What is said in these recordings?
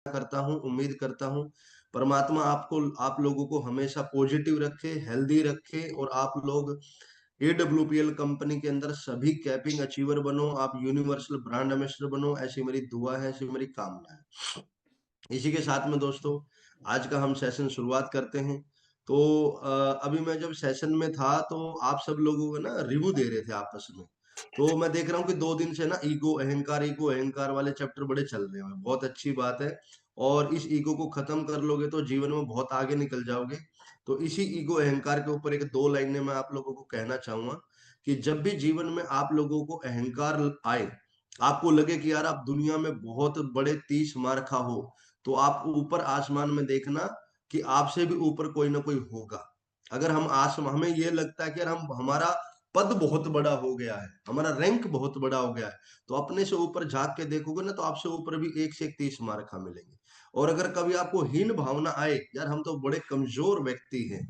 करता हूँ, उम्मीद करता हूँ परमात्मा आपको आप लोगों को हमेशा पॉजिटिव रखे, हेल्दी रखे और आप लोग एडब्ल्यूपीएल कंपनी के अंदर सभी कैपिंग अचीवर बनो, आप यूनिवर्सल ब्रांड एम्बेसडर बनो, ऐसी मेरी दुआ है, ऐसी मेरी कामना है। इसी के साथ में दोस्तों आज का हम सेशन शुरुआत करते हैं। तो अभी मैं जब सेशन में था तो आप सब लोगों को ना रिव्यू दे रहे थे आपस में। तो मैं देख रहा हूँ कि 2 दिन से ना ईगो अहंकार वाले चैप्टर बड़े चल रहे हैं, बहुत अच्छी बात है। और इस ईगो को खत्म कर लोगे तो जीवन में बहुत आगे निकल जाओगे। तो इसी ईगो अहंकार के ऊपर एक 2 लाइनें मैं आप लोगों को कहना चाहूंगा कि जब भी जीवन में आप लोगों को अहंकार आए, आपको लगे कि यार आप दुनिया में बहुत बड़े 30 मार्खा हो, तो आप ऊपर आसमान में देखना कि आपसे भी ऊपर कोई ना कोई होगा। अगर हम आसमान हमें ये लगता है कि यार हम हमारा पद बहुत बड़ा हो गया है, हमारा रैंक बहुत बड़ा हो गया है, तो अपने से ऊपर झांक के देखोगे ना तो आपसे ऊपर भी एक से एक 30 मार्का मिलेंगे। और अगर कभी आपको हीन भावना आए, यार हम तो बड़े कमजोर व्यक्ति हैं,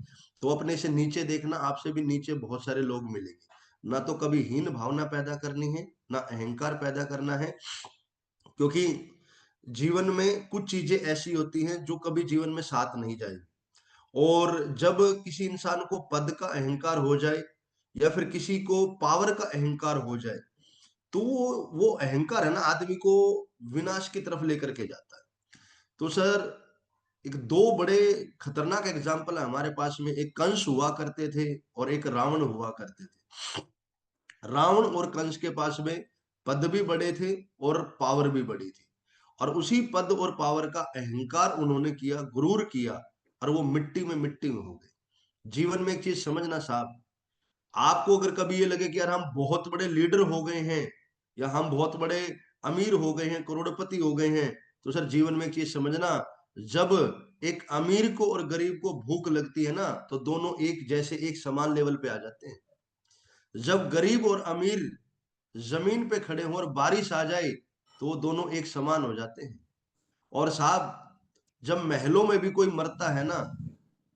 तो अपने से नीचे देखना, आपसे भी नीचे बहुत सारे लोग मिलेंगे। ना तो कभी हीन भावना पैदा करनी है, ना अहंकार पैदा करना है। क्योंकि जीवन में कुछ चीजें ऐसी होती हैं जो कभी जीवन में साथ नहीं जाएगी। और जब किसी इंसान को पद का अहंकार हो जाए या फिर किसी को पावर का अहंकार हो जाए, तो वो अहंकार है ना आदमी को विनाश की तरफ लेकर के जाता है। तो सर एक 2 बड़े खतरनाक एग्जाम्पल है हमारे पास में, एक कंस हुआ करते थे और एक रावण हुआ करते थे। रावण और कंस के पास में पद भी बड़े थे और पावर भी बड़ी थी, और उसी पद और पावर का अहंकार उन्होंने किया, गुरूर किया, और वो मिट्टी में हो गए। जीवन में एक चीज समझना साहब, आपको अगर कभी ये लगे कि यार हम बहुत बड़े लीडर हो गए हैं या हम बहुत बड़े अमीर हो गए हैं, करोड़पति हो गए हैं, तो सर जीवन में एक चीज समझना, जब एक अमीर को और गरीब को भूख लगती है ना, तो दोनों एक जैसे एक समान लेवल पे आ जाते हैं। जब गरीब और अमीर जमीन पे खड़े हों और बारिश आ जाए, तो वो दोनों एक समान हो जाते हैं। और साहब जब महलों में भी कोई मरता है ना,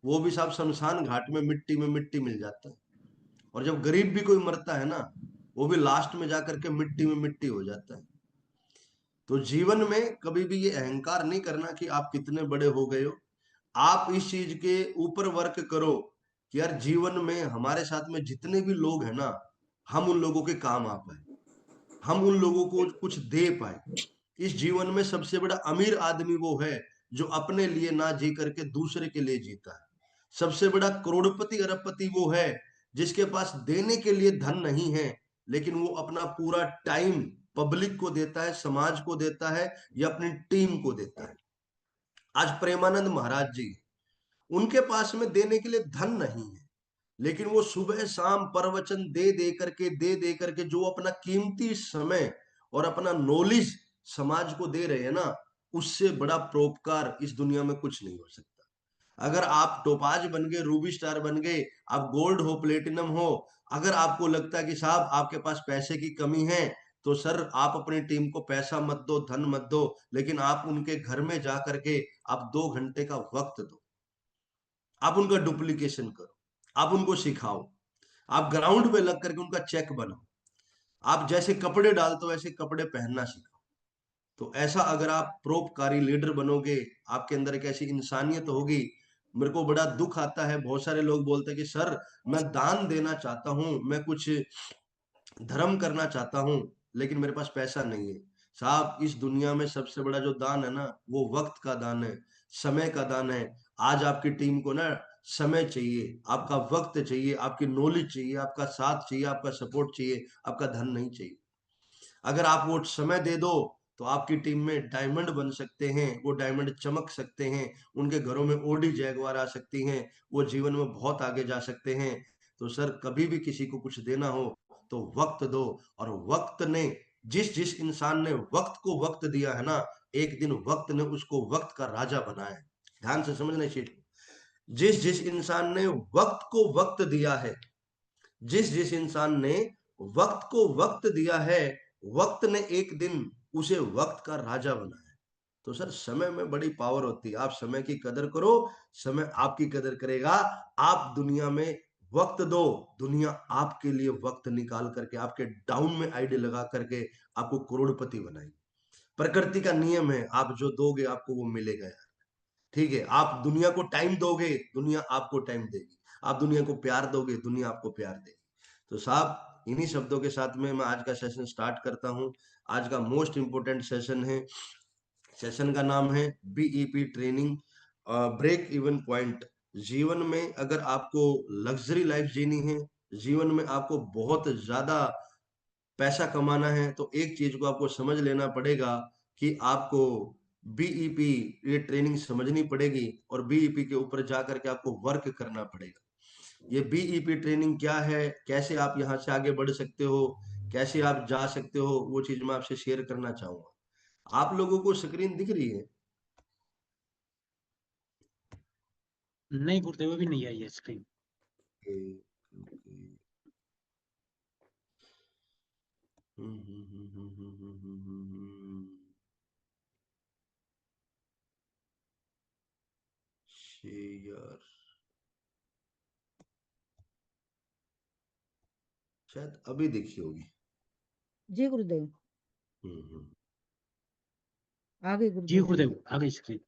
वो भी साहब शमशान घाट में मिट्टी मिल जाता है। और जब गरीब भी कोई मरता है ना, वो भी लास्ट में जाकर के मिट्टी हो जाता है। तो जीवन में कभी भी ये अहंकार नहीं करना कि आप कितने बड़े हो गए हो। आप इस चीज के ऊपर वर्क करो कि यार जीवन में हमारे साथ में जितने भी लोग हैं ना, हम उन लोगों के काम आ पाए, हम उन लोगों को कुछ दे पाए। इस जीवन में सबसे बड़ा अमीर आदमी वो है जो अपने लिए ना जी करके दूसरे के लिए जीता है। सबसे बड़ा करोड़पति अरबपति वो है जिसके पास देने के लिए धन नहीं है, लेकिन वो अपना पूरा टाइम पब्लिक को देता है, समाज को देता है, या अपनी टीम को देता है। आज प्रेमानंद महाराज जी, उनके पास में देने के लिए धन नहीं है, लेकिन वो सुबह शाम प्रवचन दे दे करके जो अपना कीमती समय और अपना नॉलेज समाज को दे रहे हैं ना, उससे बड़ा परोपकार इस दुनिया में कुछ नहीं हो सकता। अगर आप टोपाज बन गए, रूबी स्टार बन गए, आप गोल्ड हो, प्लेटिनम हो, अगर आपको लगता है कि साहब आपके पास पैसे की कमी है, तो सर आप अपनी टीम को पैसा मत दो, धन मत दो, लेकिन आप उनके घर में जा करके आप 2 घंटे का वक्त दो, आप उनका डुप्लीकेशन करो, आप उनको सिखाओ, आप ग्राउंड पे लग करके उनका चेक बनाओ, आप जैसे कपड़े डालते हो वैसे कपड़े पहनना सीखो। तो ऐसा अगर आप परोपकारी लीडर बनोगे, आपके अंदर एक ऐसी इंसानियत होगी। मेरे को बड़ा दुख आता है, बहुत सारे लोग बोलते हैं कि सर मैं दान देना चाहता हूँ, मैं कुछ धर्म करना चाहता हूँ, लेकिन मेरे पास पैसा नहीं है। साहब इस दुनिया में सबसे बड़ा जो दान है ना, वो वक्त का दान है, समय का दान है। आज आपकी टीम को ना समय चाहिए, आपका वक्त चाहिए, आपकी नॉलेज चाहिए, आपका साथ चाहिए, आपका सपोर्ट चाहिए, आपका धन नहीं चाहिए। अगर आप वो समय दे दो, तो आपकी टीम में डायमंड बन सकते हैं, वो डायमंड चमक सकते हैं, उनके घरों में ओडी जैगवार आ सकती हैं, वो जीवन में बहुत आगे जा सकते हैं। तो सर कभी भी किसी को कुछ देना हो तो वक्त दो। और वक्त ने जिस जिस इंसान ने वक्त को वक्त दिया है ना, एक दिन वक्त ने उसको वक्त का राजा बनाया है। ध्यान से समझना चाहिए, जिस जिस इंसान ने वक्त को वक्त दिया है, जिस जिस इंसान ने वक्त को वक्त दिया है, वक्त ने एक दिन उसे वक्त का राजा बनाया। तो सर समय में बड़ी पावर होती है, आप समय की कदर करो, समय आपकी कदर करेगा। आप दुनिया में वक्त दो, दुनिया आपके लिए वक्त निकाल करके आपके डाउन में आईडी लगा करके आपको करोड़पति बनाएगी। प्रकृति का नियम है, आप जो दोगे आपको वो मिलेगा यार। ठीक है, आप दुनिया को टाइम दोगे, दुनिया आपको टाइम देगी। आप दुनिया को प्यार दोगे, दुनिया आपको प्यार देगी। तो साहब, इन्हीं शब्दों के साथ में मैं आज का सेशन स्टार्ट करता हूँ। आज का मोस्ट इम्पोर्टेंट सेशन है। सेशन का नाम है BEP training, break even point. जीवन में अगर आपको लग्जरी लाइफ जीनी है, जीवन में आपको बहुत ज्यादा पैसा कमाना है, तो एक चीज को आपको समझ लेना पड़ेगा कि आपको बीईपी ये ट्रेनिंग समझनी पड़ेगी और बीईपी के ऊपर जाकर के आपको वर्क करना पड़ेगा। ये बीईपी ट्रेनिंग क्या है, कैसे आप यहाँ से आगे बढ़ सकते हो, कैसे आप जा सकते हो, वो चीज मैं आपसे शेयर करना चाहूंगा। आप लोगों को स्क्रीन दिख रही है? नहीं गुरुदेव, अभी नहीं आई है स्क्रीन। Okay, okay. हम्म, हम्म, हम्म, हम्म, हम्म, हम्म, शेयर शायद अभी देखी होगी। जी गुरुदेव, हम्म, आ गई जी गुरुदेव। गुरुदेव, आ गई स्क्रीन।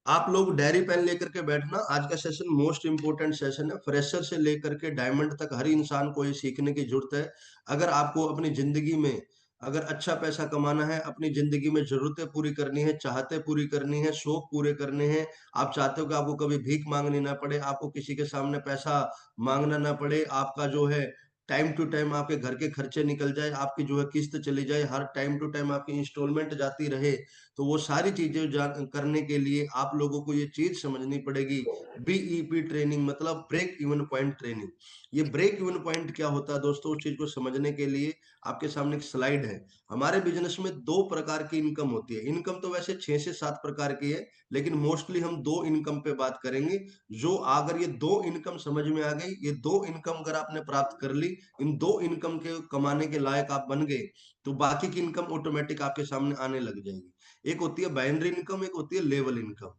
आप लोग डायरी पेन लेकर के बैठना। आज का सेशन मोस्ट इंपोर्टेंट सेशन है। फ्रेशर से लेकर के डायमंड तक हर इंसान को ये सीखने की जरूरत है। अगर आपको अपनी जिंदगी में अगर अच्छा पैसा कमाना है, अपनी जिंदगी में जरूरतें पूरी करनी है, चाहते पूरी करनी है, शौक पूरे करने हैं, आप चाहते हो कि आपको कभी भीख मांगनी ना पड़े, आपको किसी के सामने पैसा मांगना ना पड़े, आपका जो है टाइम टू टाइम आपके घर के खर्चे निकल जाए, आपकी जो है किस्त चली जाए, हर टाइम टू टाइम आपकी इंस्टॉलमेंट जाती रहे, तो वो सारी चीजें करने के लिए आप लोगों को ये चीज समझनी पड़ेगी। बीईपी ट्रेनिंग मतलब ब्रेक इवन पॉइंट ट्रेनिंग। ये ब्रेक इवन पॉइंट क्या होता है दोस्तों, उस चीज को समझने के लिए आपके सामने एक स्लाइड है। हमारे बिजनेस में दो प्रकार की इनकम होती है। इनकम तो वैसे 6 से 7 प्रकार की है, लेकिन मोस्टली हम दो इनकम पे बात करेंगे। जो अगर ये दो इनकम समझ में आ गई, ये दो इनकम अगर आपने प्राप्त कर ली, इन दो इनकम के कमाने के लायक आप बन गए, तो बाकी की इनकम ऑटोमेटिक आपके सामने आने लग जाएगी। एक होती है बाइनरी इनकम, एक होती है लेवल इनकम।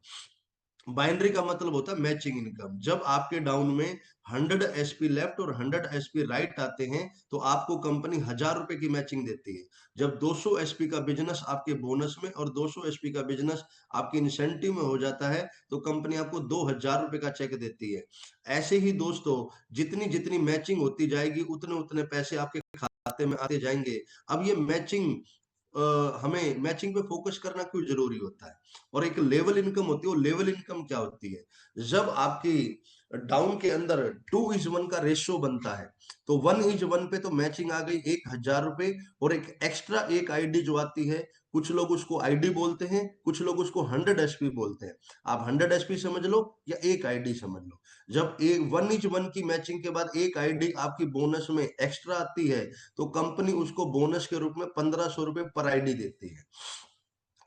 बाइनरी का मतलब होता है मैचिंग इनकम। जब आपके डाउन में 100 एसपी लेफ्ट और 100 एसपी राइट आते हैं, तो आपको कंपनी 1000 रुपए की मैचिंग देती है। जब 200 एसपी का बिजनेस आपके बोनस में और 200 एसपी का बिजनेस आपके इंसेंटिव में हो जाता है, तो कंपनी आपको 2000 रुपए का चेक देती है। ऐसे ही दोस्तों, जितनी जितनी मैचिंग होती जाएगी, उतने उतने पैसे आपके खाते में आते जाएंगे। अब ये मैचिंग, हमें मैचिंग पे फोकस करना क्यों जरूरी होता है? और एक लेवल इनकम होती है। वो लेवल इनकम क्या होती है? जब आपकी डाउन के अंदर 2:1 का रेशियो बनता है, तो 1:1 पे तो मैचिंग आ गई 1000 रुपए, और एक एक्स्ट्रा एक आईडी जो आती है, कुछ लोग उसको आईडी बोलते हैं, कुछ लोग उसको 100 एसपी बोलते हैं। आप 100 एसपी समझ लो या एक आईडी समझ लो। जब एक 1:1 की मैचिंग के बाद एक आईडी आपकी बोनस में एक्स्ट्रा आती है, तो कंपनी उसको बोनस के रूप में 1500 रुपए पर आईडी देती है।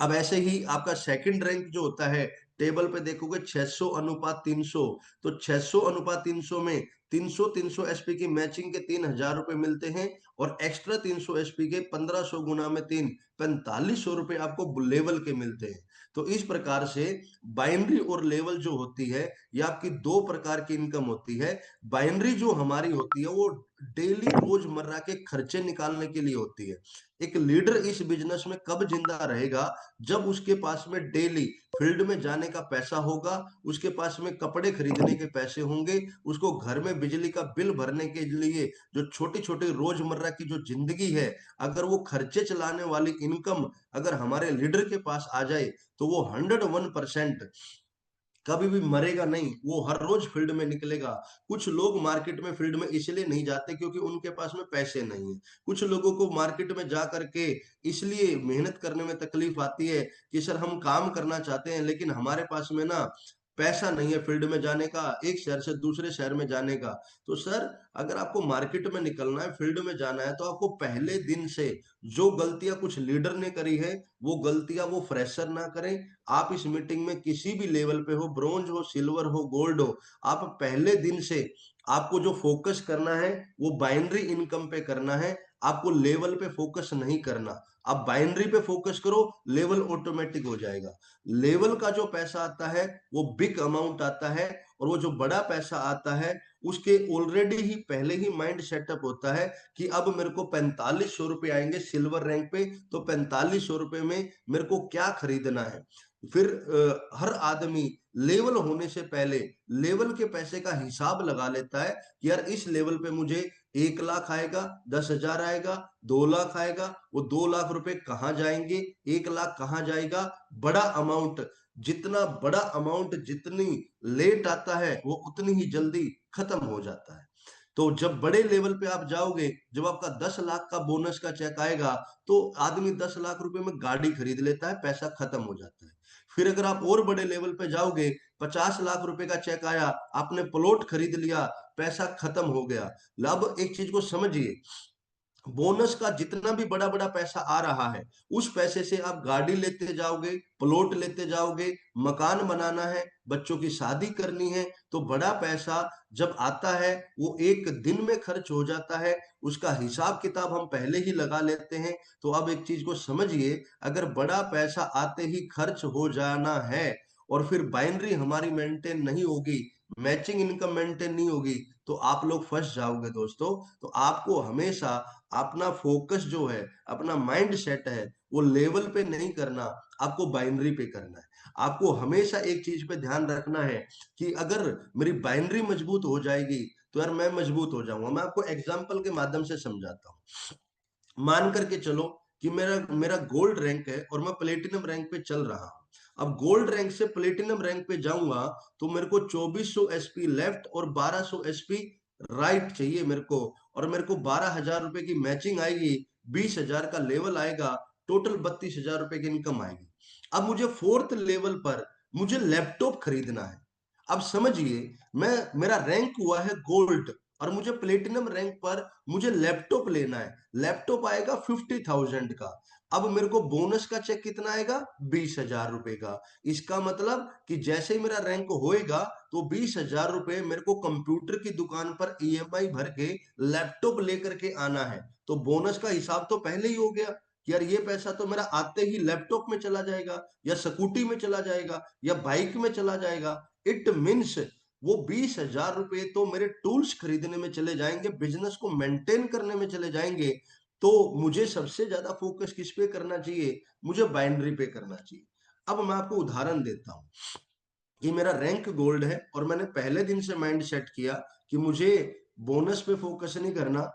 अब ऐसे ही आपका सेकंड रैंक जो होता है, टेबल पे देखोगे 600 अनुपात 300, तो 600 अनुपात 300 में 300 एसपी की मैचिंग के 3000 रुपए मिलते हैं, और एक्स्ट्रा 300 एसपी के 1500 गुना में 3, 4500 रुपए आपको लेवल के मिलते हैं। तो इस प्रकार से बाइनरी और लेवल जो होती है, ये आपकी दो प्रकार की इनकम होती है। बाइनरी जो हमारी होती है, वो डेली रोजमर्रा के खर्चे निकालने के लिए होती है। एक लीडर इस बिजनेस में कब जिंदा रहेगा? जब उसके पास में डेली फील्ड में जाने का पैसा होगा, उसके पास में कपड़े खरीदने के पैसे होंगे, उसको घर में बिजली का बिल भरने के लिए जो छोटी छोटी रोजमर्रा की जो जिंदगी है, अगर वो खर्चे चलाने वाली इनकम अगर हमारे लीडर के पास आ जाए, तो वो 101% कभी भी मरेगा नहीं, वो हर रोज फील्ड में निकलेगा। कुछ लोग मार्केट में फील्ड में इसलिए नहीं जाते क्योंकि उनके पास में पैसे नहीं है। कुछ लोगों को मार्केट में जा करके इसलिए मेहनत करने में तकलीफ आती है कि सर हम काम करना चाहते हैं, लेकिन हमारे पास में ना पैसा नहीं है फील्ड में जाने का, एक शहर से दूसरे शहर में जाने का। तो सर, अगर आपको मार्केट में निकलना है, फील्ड में जाना है, तो आपको पहले दिन से जो गलतियां कुछ लीडर ने करी है, वो गलतियां वो फ्रेशर ना करें। आप इस मीटिंग में किसी भी लेवल पे हो, ब्रोंज हो, सिल्वर हो, गोल्ड हो, आप पहले दिन से आपको जो फोकस करना है, वो बाइनरी इनकम पे करना है। आपको लेवल पे फोकस नहीं करना। आप बाइनरी पे फोकस करो, लेवल ऑटोमेटिक हो जाएगा। लेवल का जो पैसा आता है, वो बिग अमाउंट आता है, और वो जो बड़ा पैसा आता है उसके ऑलरेडी ही पहले ही माइंड सेटअप होता है कि अब मेरे को 4500 रुपये आएंगे सिल्वर रैंक पे, तो 4500 रुपये में मेरे को क्या खरीदना है। फिर हर आदमी लेवल होने से पहले लेवल के पैसे का हिसाब लगा लेता है कि यार इस लेवल पे मुझे 1 लाख आएगा, 10,000 आएगा, 2 लाख आएगा, वो 2 लाख रुपए कहाँ जाएंगे, 1 लाख कहाँ जाएगा। बड़ा अमाउंट, जितना बड़ा अमाउंट जितनी लेट आता है वो उतनी ही जल्दी खत्म हो जाता है। तो जब बड़े लेवल पे आप जाओगे, जब आपका 10 लाख का बोनस का चेक आएगा, तो आदमी 10 लाख रुपए में गाड़ी खरीद लेता है, पैसा खत्म हो जाता है। फिर अगर आप और बड़े लेवल पे जाओगे, 50 लाख रुपए का चेक आया, आपने प्लॉट खरीद लिया, पैसा खत्म हो गया। अब एक चीज को समझिए, बोनस का जितना भी बड़ा बड़ा पैसा आ रहा है, उस पैसे से आप गाड़ी लेते जाओगे, प्लॉट लेते जाओगे, मकान बनाना है, बच्चों की शादी करनी है, तो बड़ा पैसा जब आता है वो एक दिन में खर्च हो जाता है। उसका हिसाब किताब हम पहले ही लगा लेते हैं। तो अब एक चीज को समझिए, अगर बड़ा पैसा आते ही खर्च हो जाना है और फिर बाइनरी हमारी मेंटेन नहीं होगी, मैचिंग इनकम मेंटेन नहीं होगी, तो आप लोग फंस जाओगे दोस्तों। तो आपको हमेशा अपना फोकस जो है, अपना माइंड सेट है, वो लेवल पे नहीं करना, आपको बाइनरी पे करना है। आपको हमेशा एक चीज पे ध्यान रखना है कि अगर मेरी बाइनरी मजबूत हो जाएगी तो यार मैं मजबूत हो जाऊंगा। मैं आपको एग्जांपल के माध्यम से समझाता हूँ। मान करके चलो कि मेरा मेरा गोल्ड रैंक है और मैं प्लेटिनम रैंक पे चल रहा हूँ। अब गोल्ड रैंक से प्लेटिनम रैंक पे जाऊंगा तो मेरे को 2400 एसपी लेफ्ट और 1200 एसपी राइट चाहिए मेरे को, और मेरे को 12,000 रुपए की मैचिंग आएगी, 20,000 का लेवल आएगा, टोटल 32,000 रुपए की इनकम आएगी। अब मुझे फोर्थ लेवल पर मुझे लैपटॉप खरीदना है। अब समझिए, मैं मेरा रैंक हुआ है गोल्ड और मुझे प्लेटिनम रैंक पर मुझे लैपटॉप लेना है। लैपटॉप आएगा 50,000 का। अब मेरे को बोनस का चेक कितना आएगा, 20,000 रुपए का। इसका मतलब कि जैसे ही मेरा रैंक होएगा तो 20,000 रुपए मेरे को कंप्यूटर की दुकान पर ईएमआई भर के लैपटॉप लेकर के आना है। तो बोनस का हिसाब तो पहले ही हो गया कि यार ये पैसा तो मेरा आते ही लैपटॉप में चला जाएगा, या स्कूटी में चला जाएगा, या बाइक में चला जाएगा। इट मीन्स वो 20,000 रुपए तो मेरे टूल्स खरीदने में चले जाएंगे, बिजनेस को मेंटेन करने में चले जाएंगे। तो मुझे सबसे ज्यादा फोकस किस पे करना चाहिए, मुझे बाइनरी पे करना चाहिए। अब मैं आपको उदाहरण देता हूं कि मेरा रैंक गोल्ड है और मैंने पहले दिन से माइंड सेट किया कि मुझे बोनस पे फोकस नहीं करना,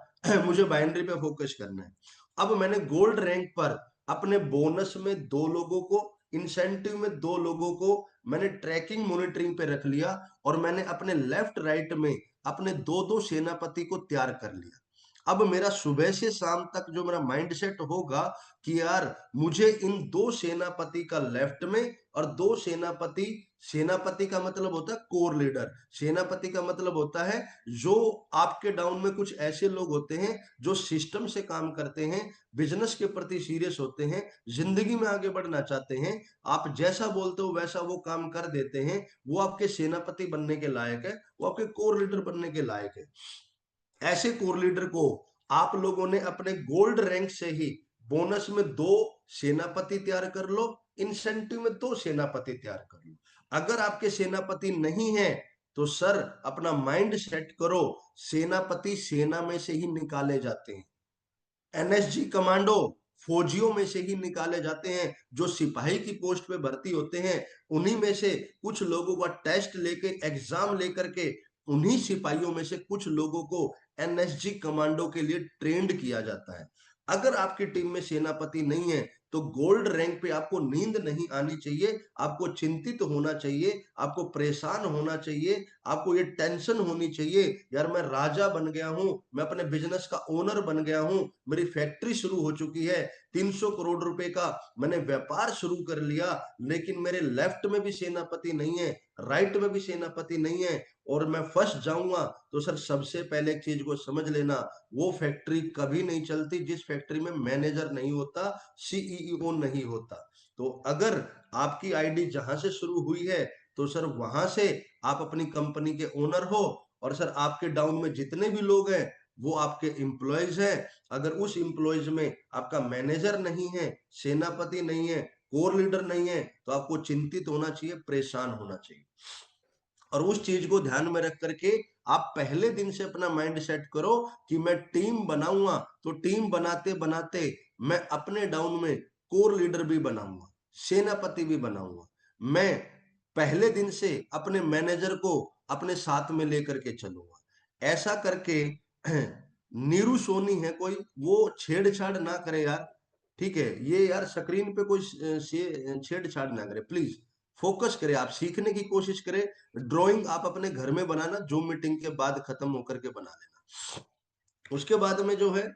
मुझे बाइनरी पे फोकस करना है। अब मैंने गोल्ड रैंक पर अपने बोनस में 2 लोगों को, इंसेंटिव में 2 लोगों को मैंने ट्रैकिंग मॉनिटरिंग पे रख लिया, और मैंने अपने लेफ्ट राइट में अपने 2-2 सेनापति को तैयार कर लिया। अब मेरा सुबह से शाम तक जो मेरा माइंड सेट होगा कि यार मुझे इन 2 सेनापति का लेफ्ट में और 2 सेनापति, सेनापति का मतलब होता है कोर लीडर, सेनापति का मतलब होता है जो आपके डाउन में कुछ ऐसे लोग होते हैं जो सिस्टम से काम करते हैं, बिजनेस के प्रति सीरियस होते हैं, जिंदगी में आगे बढ़ना चाहते हैं। आप जैसा बोलते हो वैसा वो काम कर देते हैं, वो आपके सेनापति बनने के लायक है, वो आपके कोर लीडर बनने के लायक है। ऐसे कोर लीडर को आप लोगों ने अपने गोल्ड रैंक से ही बोनस में 2 सेनापति तैयार कर लो, इंसेंटिव में 2 सेनापति तैयार कर लो। अगर आपके सेनापति नहीं है तो सर अपना माइंड सेट करो, सेनापति सेना में से ही निकाले जाते हैं। एनएसजी कमांडो फौजियों में से ही निकाले जाते हैं। जो सिपाही की पोस्ट पे भर्ती होते हैं, उन्हीं में से कुछ लोगों का टेस्ट लेके, एग्जाम लेकर के, उन्हीं सिपाहियों में से कुछ लोगों को एनएसजी कमांडो के लिए ट्रेंड किया जाता है। अगर आपकी टीम में सेनापति नहीं है तो गोल्ड रैंक पे आपको नींद नहीं आनी चाहिए, आपको चिंतित होना चाहिए, आपको परेशान होना चाहिए, आपको ये टेंशन होनी चाहिए, यार मैं राजा बन गया हूं, मैं अपने बिजनेस का ओनर बन गया हूं, मेरी फैक्ट्री शुरू हो चुकी है, 300 करोड़ रुपए का मैंने व्यापार शुरू कर लिया, लेकिन मेरे लेफ्ट में भी सेनापति नहीं है, राइट में भी सेनापति नहीं है, और मैं फंस जाऊंगा। तो सर सबसे पहले एक चीज को समझ लेना, वो फैक्ट्री कभी नहीं चलती जिस फैक्ट्री में मैनेजर नहीं होता, सीईओ नहीं होता। तो अगर आपकी आईडी जहां से शुरू हुई है तो सर वहां से आप अपनी कंपनी के ओनर हो, और सर आपके डाउन में जितने भी लोग हैं वो आपके एम्प्लॉयज हैं। अगर उस एम्प्लॉयज में आपका मैनेजर नहीं है, सेनापति नहीं है, कोर लीडर नहीं है, तो आपको चिंतित होना चाहिए, परेशान होना चाहिए। और उस चीज को ध्यान में रख करके आप पहले दिन से अपना माइंड सेट करो कि मैं टीम बनाऊंगा, तो टीम बनाते बनाते मैं अपने डाउन में कोर लीडर भी बनाऊंगा, सेनापति भी बनाऊंगा। मैं पहले दिन से अपने मैनेजर को अपने साथ में लेकर के चलूंगा। ऐसा करके नीरू सोनी है कोई, वो छेड़छाड़ ना करे यार, ठीक है? ये यार स्क्रीन पे कोई छेड़छाड़ ना करे प्लीज। फोकस करें, आप सीखने की कोशिश करें। ड्राइंग आप अपने घर में बनाना, जूम मीटिंग के बाद खत्म होकर के बना लेना। उसके बाद में जो है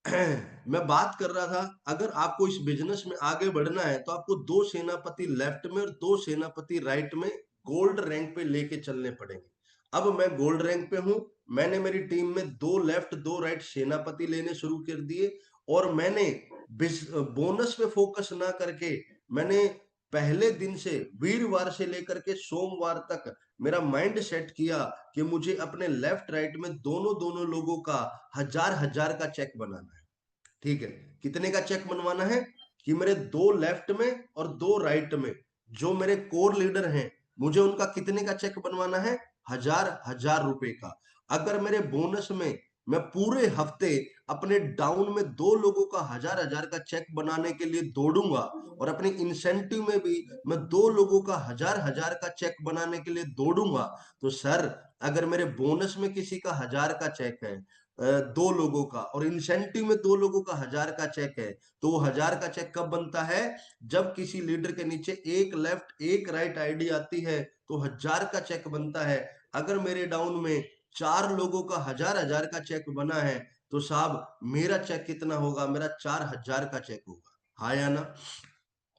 मैं बात कर रहा था, अगर आपको इस बिजनेस में आगे बढ़ना है तो आपको 2 सेनापति लेफ्ट में और 2 सेनापति राइट में गोल्ड रैंक पे लेके चलने पड़ेंगे। अब मैं गोल्ड रैंक पे हूं, मैंने मेरी टीम में 2 लेफ्ट 2 राइट सेनापति लेने शुरू कर दिए, और मैंने बोनस पे फोकस ना करके मैंने पहले दिन से वीरवार से लेकर के सोमवार तक मेरा माइंड सेट किया कि मुझे अपने लेफ्ट राइट में दोनों दोनों लोगों का 1000 का चेक बनाना है। ठीक है, कितने का चेक बनवाना है कि मेरे 2 लेफ्ट में और 2 राइट में जो मेरे कोर लीडर हैं, मुझे उनका कितने का चेक बनवाना है? 1000 रुपए का। अगर मेरे बोनस में मैं पूरे हफ्ते अपने डाउन में 2 लोगों का 1000 का चेक बनाने के लिए दौड़ूंगा, और अपने इंसेंटिव में भी मैं 2 लोगों का 1000 का चेक बनाने के लिए दौड़ूंगा, तो सर अगर मेरे बोनस में किसी का 1000 का चेक है, 2 लोगों का, और इंसेंटिव में 2 लोगों का 1000 का चेक है, तो वो 1000 का चेक कब बनता है? जब किसी लीडर के नीचे एक लेफ्ट एक राइट आईडी आती है तो 1000 का चेक बनता है। अगर मेरे डाउन में 4 लोगों का 1000 का चेक बना है, तो साहब मेरा चेक कितना होगा? मेरा 4000 का चेक होगा। हाँ या ना?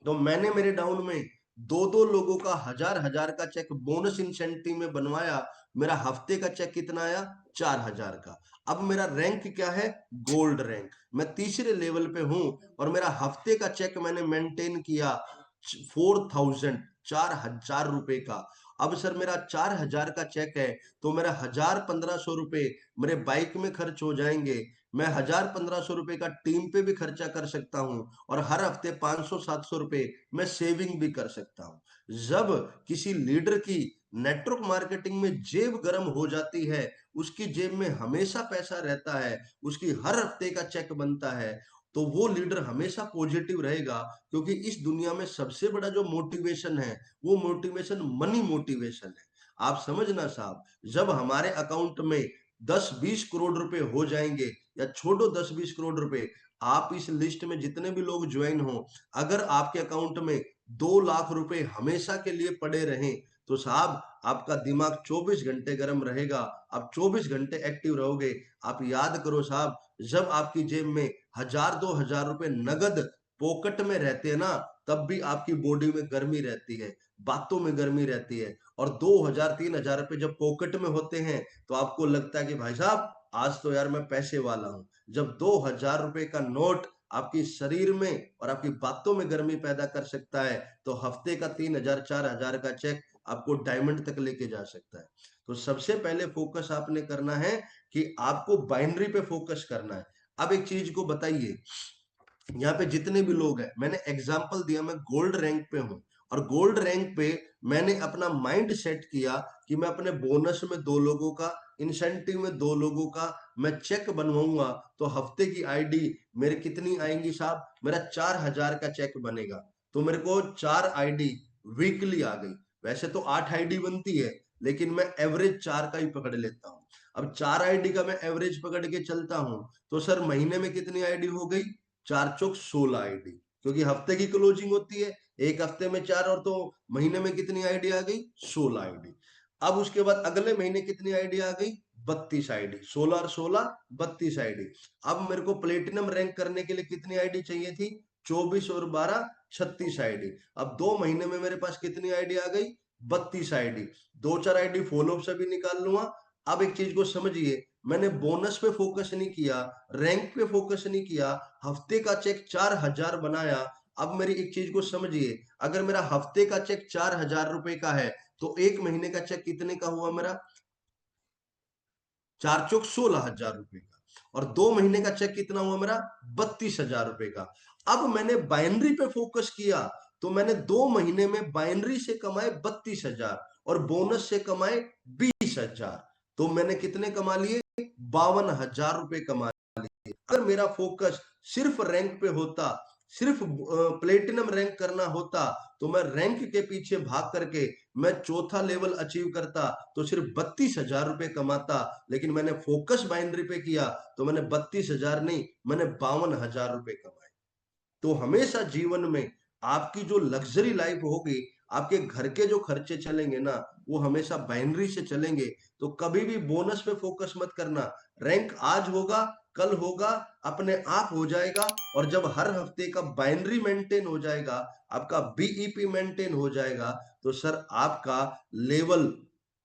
तो मैंने मेरे डाउन में 2 लोगों का 1000 का चेक बोनस इंसेंटिव में बनवाया। मेरा हफ्ते का चेक कितना आया? 4000 का। अब मेरा रैंक क्या है? Gold rank. मैं तीसरे लेवल पे हूं, और मेरा हफ्ते का चेक मैंने मेंटेन किया 4000, 4000 रुपए का। अब सर मेरा 4000 का चेक है, तो मेरा 1000-1500 रुपए मेरे बाइक में खर्च हो जाएंगे। मैं 1000-1500 रुपए का टीम पे भी खर्चा कर सकता हूँ, और हर हफ्ते 500-700 रुपए मैं सेविंग भी कर सकता हूँ। जब किसी लीडर की नेटवर्क मार्केटिंग में जेब गर्म हो जाती है, उसकी जेब में हमेशा पैसा रहता है, उसकी हर हफ्ते का चेक बनता है, तो वो लीडर हमेशा पॉजिटिव रहेगा। क्योंकि इस दुनिया में सबसे बड़ा जो मोटिवेशन है, वो मोटिवेशन मनी मोटिवेशन है। आप समझना साहब, जब हमारे अकाउंट में 10-20 करोड़ रुपए हो जाएंगे, या छोड़ो 10-20 करोड़ रुपए, आप इस लिस्ट में जितने भी लोग ज्वाइन हो, अगर आपके अकाउंट में 2 लाख रुपए हमेशा के लिए पड़े रहें, तो साहब आपका दिमाग 24 घंटे गर्म रहेगा, आप 24 घंटे एक्टिव रहोगे। आप याद करो साहब, जब आपकी जेब में 1000-2000 रुपए नगद पॉकेट में रहते हैं ना, तब भी आपकी बॉडी में गर्मी रहती है, बातों में गर्मी रहती है। और 2000-3000 रुपए जब पॉकेट में होते हैं, तो आपको लगता है कि भाई साहब आज तो यार मैं पैसे वाला हूं। जब 2000 रुपए का नोट आपकी शरीर में और आपकी बातों में गर्मी पैदा कर सकता है, तो हफ्ते का 3000-4000 का चेक आपको डायमंड तक लेके जा सकता है। तो सबसे पहले फोकस आपने करना है कि आपको बाइनरी पे फोकस करना है। अब एक चीज को बताइए, यहाँ पे जितने भी लोग हैं, मैंने एग्जाम्पल दिया, मैं गोल्ड रैंक पे हूँ, और गोल्ड रैंक पे मैंने अपना माइंड सेट किया कि मैं अपने बोनस में 2 लोगों का, इंसेंटिव में 2 लोगों का मैं चेक बनवाऊंगा, तो हफ्ते की आईडी मेरे कितनी आएंगी साहब? मेरा 4000 का चेक बनेगा। तो मेरे को 4 आईडी वीकली आ गई। वैसे तो 8 आईडी बनती है, लेकिन मैं एवरेज 4 का ही पकड़ लेता हूँ। अब 4 आईडी का मैं एवरेज पकड़ के चलता हूँ, तो सर महीने में कितनी आईडी हो गई? 4 चौक 16 आईडी, क्योंकि हफ्ते की क्लोजिंग होती है, एक हफ्ते में 4, और तो महीने में कितनी आईडी आ गई? 16 आईडी। अब उसके बाद अगले महीने कितनी आईडी आ गई? 32 आईडी। 16 और 16 32 आईडी। अब मेरे को प्लेटिनम रैंक करने के लिए कितनी आईडी चाहिए थी? 24 और 12 36 आईडी। अब 2 महीने में मेरे पास कितनी आईडी आ गई? 32 आईडी। 2-4 आईडी फॉलोअप से भी निकाल लूंगा। अब एक चीज को समझिए, मैंने बोनस पे फोकस नहीं किया, रैंक पे फोकस नहीं किया, हफ्ते का चेक 4000 बनाया। अब मेरी एक चीज को समझिए, अगर मेरा हफ्ते का चेक 4000 रुपए का है, तो एक महीने का चेक कितने का हुआ मेरा? 4 चौक 16000 रुपए का। और 2 महीने का चेक कितना हुआ मेरा? 32000 रुपए का। अब मैंने बाइनरी पे फोकस किया, तो मैंने 2 महीने में बाइनरी से कमाए 32000, और बोनस से कमाए 20,000, तो मैंने कितने कमा लिए? 52,000 रुपए कमा लिए। अगर मेरा फोकस सिर्फ रैंक पे होता, सिर्फ प्लेटिनम रैंक करना होता, तो मैं रैंक के पीछे भाग करके मैं चौथा लेवल अचीव करता तो सिर्फ 32,000 रुपए कमाता। लेकिन मैंने फोकस बाइनरी पे किया तो मैंने 32,000 नहीं, मैंने 52,000 रुपए कमाए। तो हमेशा जीवन में आपकी जो लग्जरी लाइफ होगी, आपके घर के जो खर्चे चलेंगे ना, वो हमेशा बाइनरी से चलेंगे। तो कभी भी बोनस पे फोकस मत करना। रैंक आज होगा, कल होगा, अपने आप हो जाएगा। और जब हर हफ्ते का बाइनरी मेंटेन हो जाएगा, आपका बीईपी मेंटेन हो जाएगा, तो सर आपका लेवल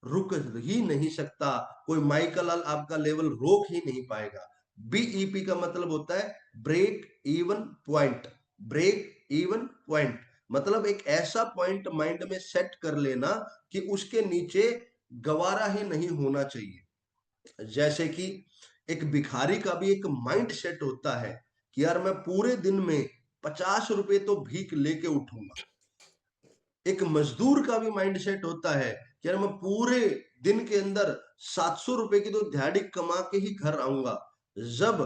रुक ही नहीं सकता। कोई माइकल आपका लेवल रोक ही नहीं पाएगा। बीईपी का मतलब होता है break even point. Break even point मतलब एक ऐसा पॉइंट माइंड में सेट कर लेना कि उसके नीचे गवारा ही नहीं होना चाहिए। जैसे कि एक भिखारी का भी एक माइंड सेट होता है कि यार मैं पूरे दिन में 50 रुपए तो भीख लेके उठूंगा। एक मजदूर का भी माइंड सेट होता है कि यार मैं पूरे दिन के अंदर 700 रुपए की तो दिहाड़ी कमा के ही घर आऊंगा। जब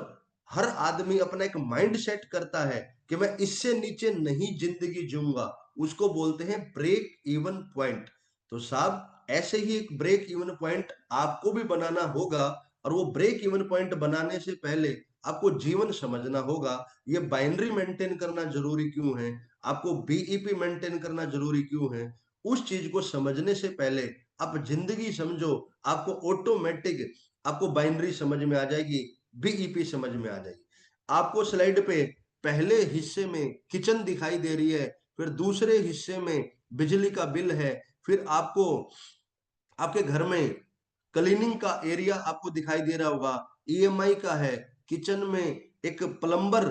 हर आदमी अपना एक माइंड सेट करता है कि मैं इससे नीचे नहीं जिंदगी जीऊंगा, उसको बोलते हैं ब्रेक इवन पॉइंट। तो साहब ऐसे ही एक ब्रेक इवन पॉइंट आपको भी बनाना होगा। और वो ब्रेक इवन पॉइंट बनाने से पहले आपको जीवन समझना होगा। ये बाइनरी मेंटेन करना जरूरी क्यों है, आपको बीईपी मेंटेन करना जरूरी क्यों है, उस चीज को समझने से पहले आप जिंदगी समझो। आपको ऑटोमेटिक आपको बाइनरी समझ में आ जाएगी, बीईपी समझ में आ जाएगी। आपको स्लाइड पे पहले हिस्से में किचन दिखाई दे रही है, फिर दूसरे हिस्से में बिजली का बिल है, फिर आपको आपके घर में क्लीनिंग का एरिया आपको दिखाई दे रहा होगा, ईएमआई का है, किचन में एक प्लम्बर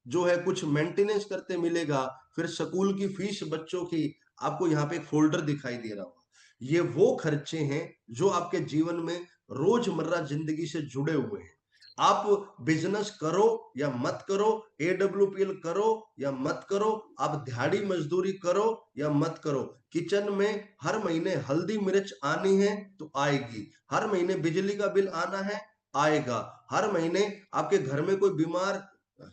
जो है कुछ मेंटेनेंस करते मिलेगा, फिर स्कूल की फीस बच्चों की आपको यहाँ पे एक फोल्डर दिखाई दे रहा होगा। ये वो खर्चे हैं जो आपके जीवन में रोजमर्रा जिंदगी से जुड़े हुए हैं। आप बिजनेस करो या मत करो, एडब्ल्यूपीएल करो या मत करो, आप दिहाड़ी मजदूरी करो या मत करो, किचन में हर महीने हल्दी मिर्च आनी है तो आएगी, हर महीने बिजली का बिल आना है, आएगा, हर महीने आपके घर में कोई बीमार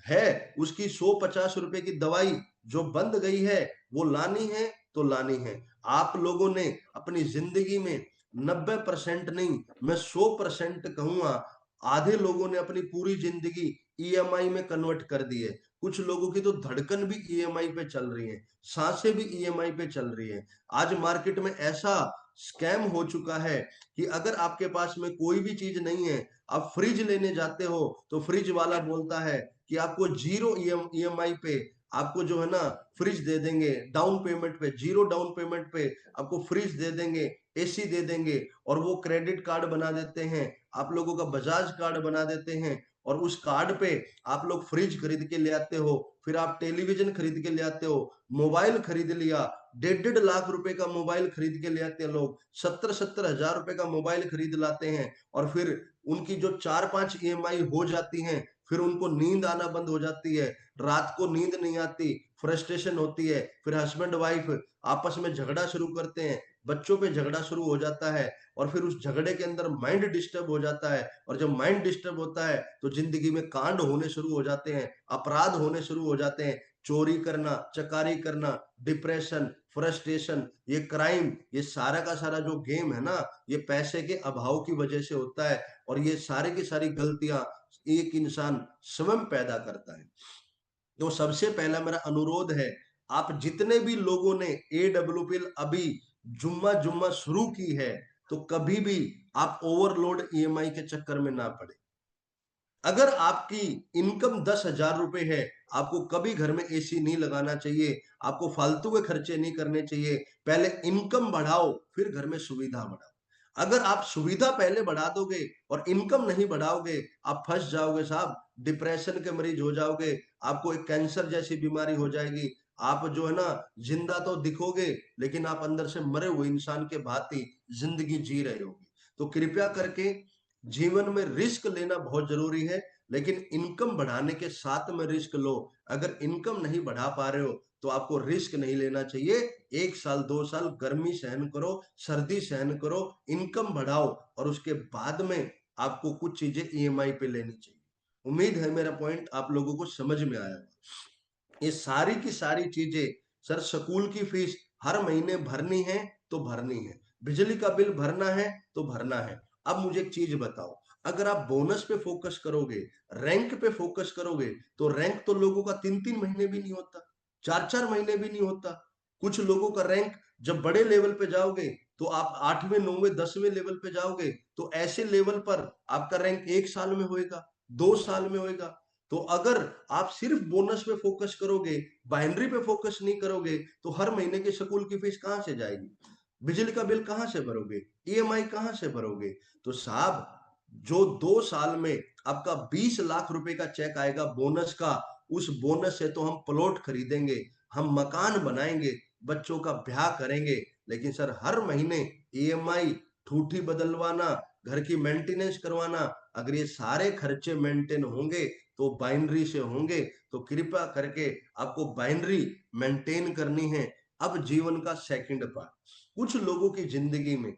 है, उसकी 150 रुपए की दवाई जो बंद गई है वो लानी है तो लानी है। आप लोगों ने अपनी जिंदगी में 90% नहीं, मैं 100% कहूंगा, आधे लोगों ने अपनी पूरी जिंदगी ईएमआई में कन्वर्ट कर दी है। कुछ लोगों की तो धड़कन भी ईएमआई पे चल रही है, सांसें भी ईएमआई पे चल रही है। आज मार्केट में ऐसा स्कैम हो चुका है कि अगर आपके पास में कोई भी चीज नहीं है, आप फ्रिज लेने जाते हो तो फ्रिज वाला बोलता है कि आपको जीरो ईएमआई पे आपको जो है ना फ्रिज दे देंगे, डाउन पेमेंट पे, जीरो डाउन पेमेंट पे आपको फ्रिज दे देंगे, एसी दे देंगे। और वो क्रेडिट कार्ड बना देते हैं, आप लोगों का बजाज कार्ड बना देते हैं, और उस कार्ड पे आप लोग फ्रिज खरीद के ले आते हो, फिर आप टेलीविजन खरीद के ले आते हो, मोबाइल खरीद लिया, 1.5 लाख रुपए का मोबाइल खरीद के ले आते हैं लोग, 70-70 हजार रुपए का मोबाइल खरीद लाते हैं। और फिर उनकी जो 4-5 ईएमआई हो जाती हैं, फिर उनको नींद आना बंद हो जाती है, रात को नींद नहीं आती, फ्रस्ट्रेशन होती है, फिर हस्बैंड वाइफ आपस में झगड़ा शुरू करते हैं, बच्चों पे झगड़ा शुरू हो जाता है, और फिर उस झगड़े के अंदर माइंड डिस्टर्ब हो जाता है। और जब माइंड डिस्टर्ब होता है तो जिंदगी में कांड होने शुरू हो जाते हैं, अपराध होने शुरू हो जाते हैं, चोरी करना, चकारी करना, डिप्रेशन, फ्रस्ट्रेशन, ये क्राइम, ये सारा का सारा जो गेम है ना, ये पैसे के अभाव की वजह से होता है। और ये सारी की सारी गलतियां एक इंसान स्वयं पैदा करता है। तो सबसे पहला मेरा अनुरोध है, आप जितने भी लोगों ने एडब्ल्यूपीएल अभी जुम्मा जुम्मा शुरू की है, तो कभी भी आप ओवरलोड ईएमआई के चक्कर में ना पड़े। अगर आपकी इनकम 10,000 रुपए है, आपको कभी घर में एसी नहीं लगाना चाहिए, आपको फालतू के खर्चे नहीं करने चाहिए। पहले इनकम बढ़ाओ, फिर घर में सुविधा बढ़ाओ। अगर आप सुविधा पहले बढ़ा दोगे और इनकम नहीं बढ़ाओगे, आप फंस जाओगे साहब, डिप्रेशन के मरीज हो जाओगे, आपको एक कैंसर जैसी बीमारी हो जाएगी। आप जो है ना जिंदा तो दिखोगे, लेकिन आप अंदर से मरे हुए इंसान के भांति जिंदगी जी रहे होगे। तो कृपया करके जीवन में रिस्क लेना बहुत जरूरी है, लेकिन इनकम बढ़ाने के साथ में रिस्क लो। अगर इनकम नहीं बढ़ा पा रहे हो तो आपको रिस्क नहीं लेना चाहिए। 1 साल 2 साल गर्मी सहन करो, सर्दी सहन करो, इनकम बढ़ाओ और उसके बाद में आपको कुछ चीजें ईएमआई पे लेनी चाहिए। उम्मीद है मेरा पॉइंट आप लोगों को समझ में आया। ये सारी की सारी चीजें, सर स्कूल की फीस हर महीने भरनी है तो भरनी है, बिजली का बिल भरना है तो भरना है। अब मुझे एक चीज बताओ, अगर आप बोनस पे फोकस करोगे, रैंक पे फोकस करोगे, तो रैंक तो लोगों का 3-3 महीने भी नहीं होता, 4-4 महीने भी नहीं होता। कुछ लोगों का रैंक, जब बड़े लेवल पे जाओगे तो आप 8वें 9वें 10वें लेवल पे जाओगे तो ऐसे लेवल पर आपका रैंक 1 साल में होएगा, 2 साल में होएगा। तो अगर आप सिर्फ बोनस पे फोकस करोगे, बाइनरी पे फोकस नहीं करोगे, तो हर महीने के स्कूल की फीस कहां से जाएगी, बिजली का बिल कहां से भरोगे, ईएमआई कहां से भरोगे। तो साहब, जो 2 साल में आपका 20 लाख रुपए का चेक आएगा बोनस का, उस बोनस से तो हम प्लॉट खरीदेंगे, हम मकान बनाएंगे, बच्चों का ब्याह करेंगे। लेकिन सर हर महीने ईएमआई, ठूठी बदलवाना, घर की मेंटेनेंस करवाना, अगर ये सारे खर्चे मेंटेन होंगे तो बाइनरी से होंगे। तो कृपया करके आपको बाइनरी मेंटेन करनी है। अब जीवन का सेकंड पार्ट, कुछ लोगों की जिंदगी में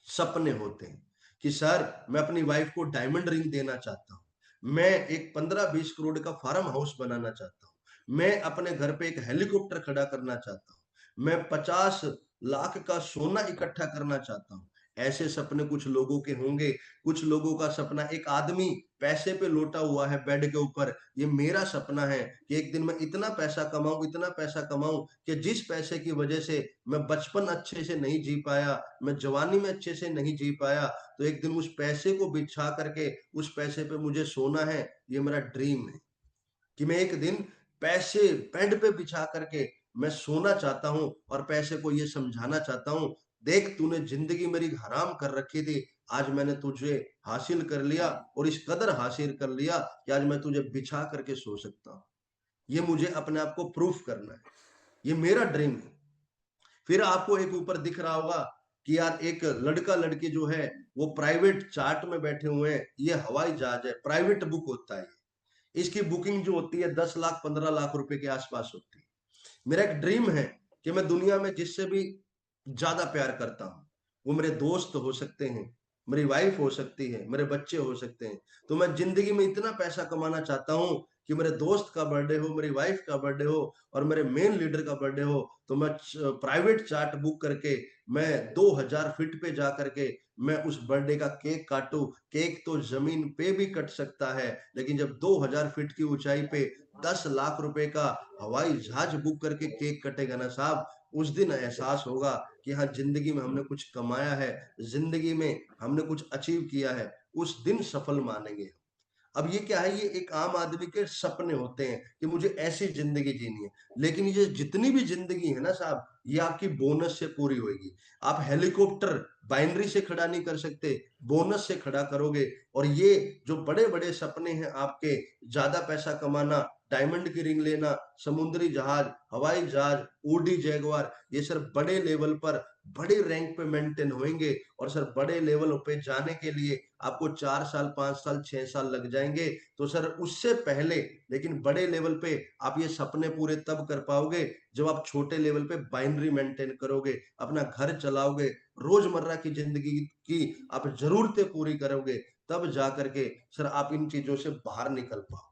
सपने होते हैं कि सर मैं अपनी वाइफ को डायमंड रिंग देना चाहता हूं, मैं एक 15-20 करोड़ का फार्म हाउस बनाना चाहता हूं, मैं अपने घर पे एक हेलीकॉप्टर खड़ा करना चाहता हूं, मैं 50 लाख का सोना इकट्ठा करना चाहता हूं। ऐसे सपने कुछ लोगों के होंगे। कुछ लोगों का सपना, एक आदमी पैसे पे लोटा हुआ है बेड के ऊपर, ये मेरा सपना है कि एक दिन मैं इतना पैसा कमाऊं, इतना पैसा कमाऊं कि जिस पैसे की वजह से मैं बचपन अच्छे से नहीं जी पाया, मैं जवानी में अच्छे से नहीं जी पाया, तो एक दिन उस पैसे को बिछा करके उस पैसे पे मुझे सोना है। ये मेरा ड्रीम है कि मैं एक दिन पैसे बेड पे बिछा करके मैं सोना चाहता हूं और पैसे को ये समझाना चाहता हूं, देख तूने जिंदगी मेरी हराम कर रखी थी, आज मैंने तुझे हासिल कर लिया और इस कदर हासिल कर लिया कि आज मैं तुझे बिछा करके सो सकता हूं। ये मुझे अपने आप को प्रूफ करना है, ये मेरा ड्रीम है। फिर आपको एक ऊपर दिख रहा होगा कि यार एक लड़का लड़की जो है वो प्राइवेट चार्ट में बैठे हुए हैं, ये हवाई जहाज है, प्राइवेट बुक होता है, इसकी बुकिंग जो होती है 10 लाख 15 लाख रुपए के आसपास होती है। मेरा एक ड्रीम है कि मैं दुनिया में जिससे भी ज्यादा प्यार करता हूं, वो मेरे दोस्त हो सकते हैं, मेरी वाइफ हो सकती है, मेरे बच्चे हो सकते हैं। तो मैं जिंदगी में इतना पैसा कमाना चाहता हूं कि मेरे दोस्त का बर्थडे हो, मेरी वाइफ का बर्थडे हो और मेरे मेन लीडर का बर्थडे हो, तो मैं प्राइवेट चार्ट बुक करके मैं 2000 फीट पे जा करके मैं उस बर्थडे का केक काटूं। केक तो जमीन पे भी कट सकता है, लेकिन जब 2000 फीट की ऊंचाई पे 10 लाख रुपए का हवाई जहाज बुक करके केक कटेगा ना साहब, उस दिन एहसास होगा कि हाँ जिंदगी में हमने कुछ कमाया है, जिंदगी में हमने कुछ अचीव किया है, उस दिन सफल मानेंगे। अब ये क्या है, ये एक आम आदमी के सपने होते हैं कि मुझे ऐसी जिंदगी जीनी है। लेकिन ये जितनी भी जिंदगी है ना साहब, ये आपकी बोनस से पूरी होगी। आप हेलीकॉप्टर बाइनरी से खड़ा नहीं कर सकते, बोनस से खड़ा करोगे। और ये जो बड़े बड़े सपने हैं आपके, ज्यादा पैसा कमाना, डायमंड की रिंग लेना, समुद्री जहाज, हवाई जहाज, ओडी जैगवार, ये सर बड़े लेवल पर बड़े रैंक पे मेंटेन होंगे। और सर बड़े लेवल पे जाने के लिए आपको 4 साल 5 साल 6 साल लग जाएंगे। तो सर उससे पहले, लेकिन बड़े लेवल पे आप ये सपने पूरे तब कर पाओगे जब आप छोटे लेवल पे बाइनरी मेंटेन करोगे, अपना घर चलाओगे, रोजमर्रा की जिंदगी की आप जरूरतें पूरी करोगे, तब जा करके सर आप इन चीजों से बाहर निकल पाओ।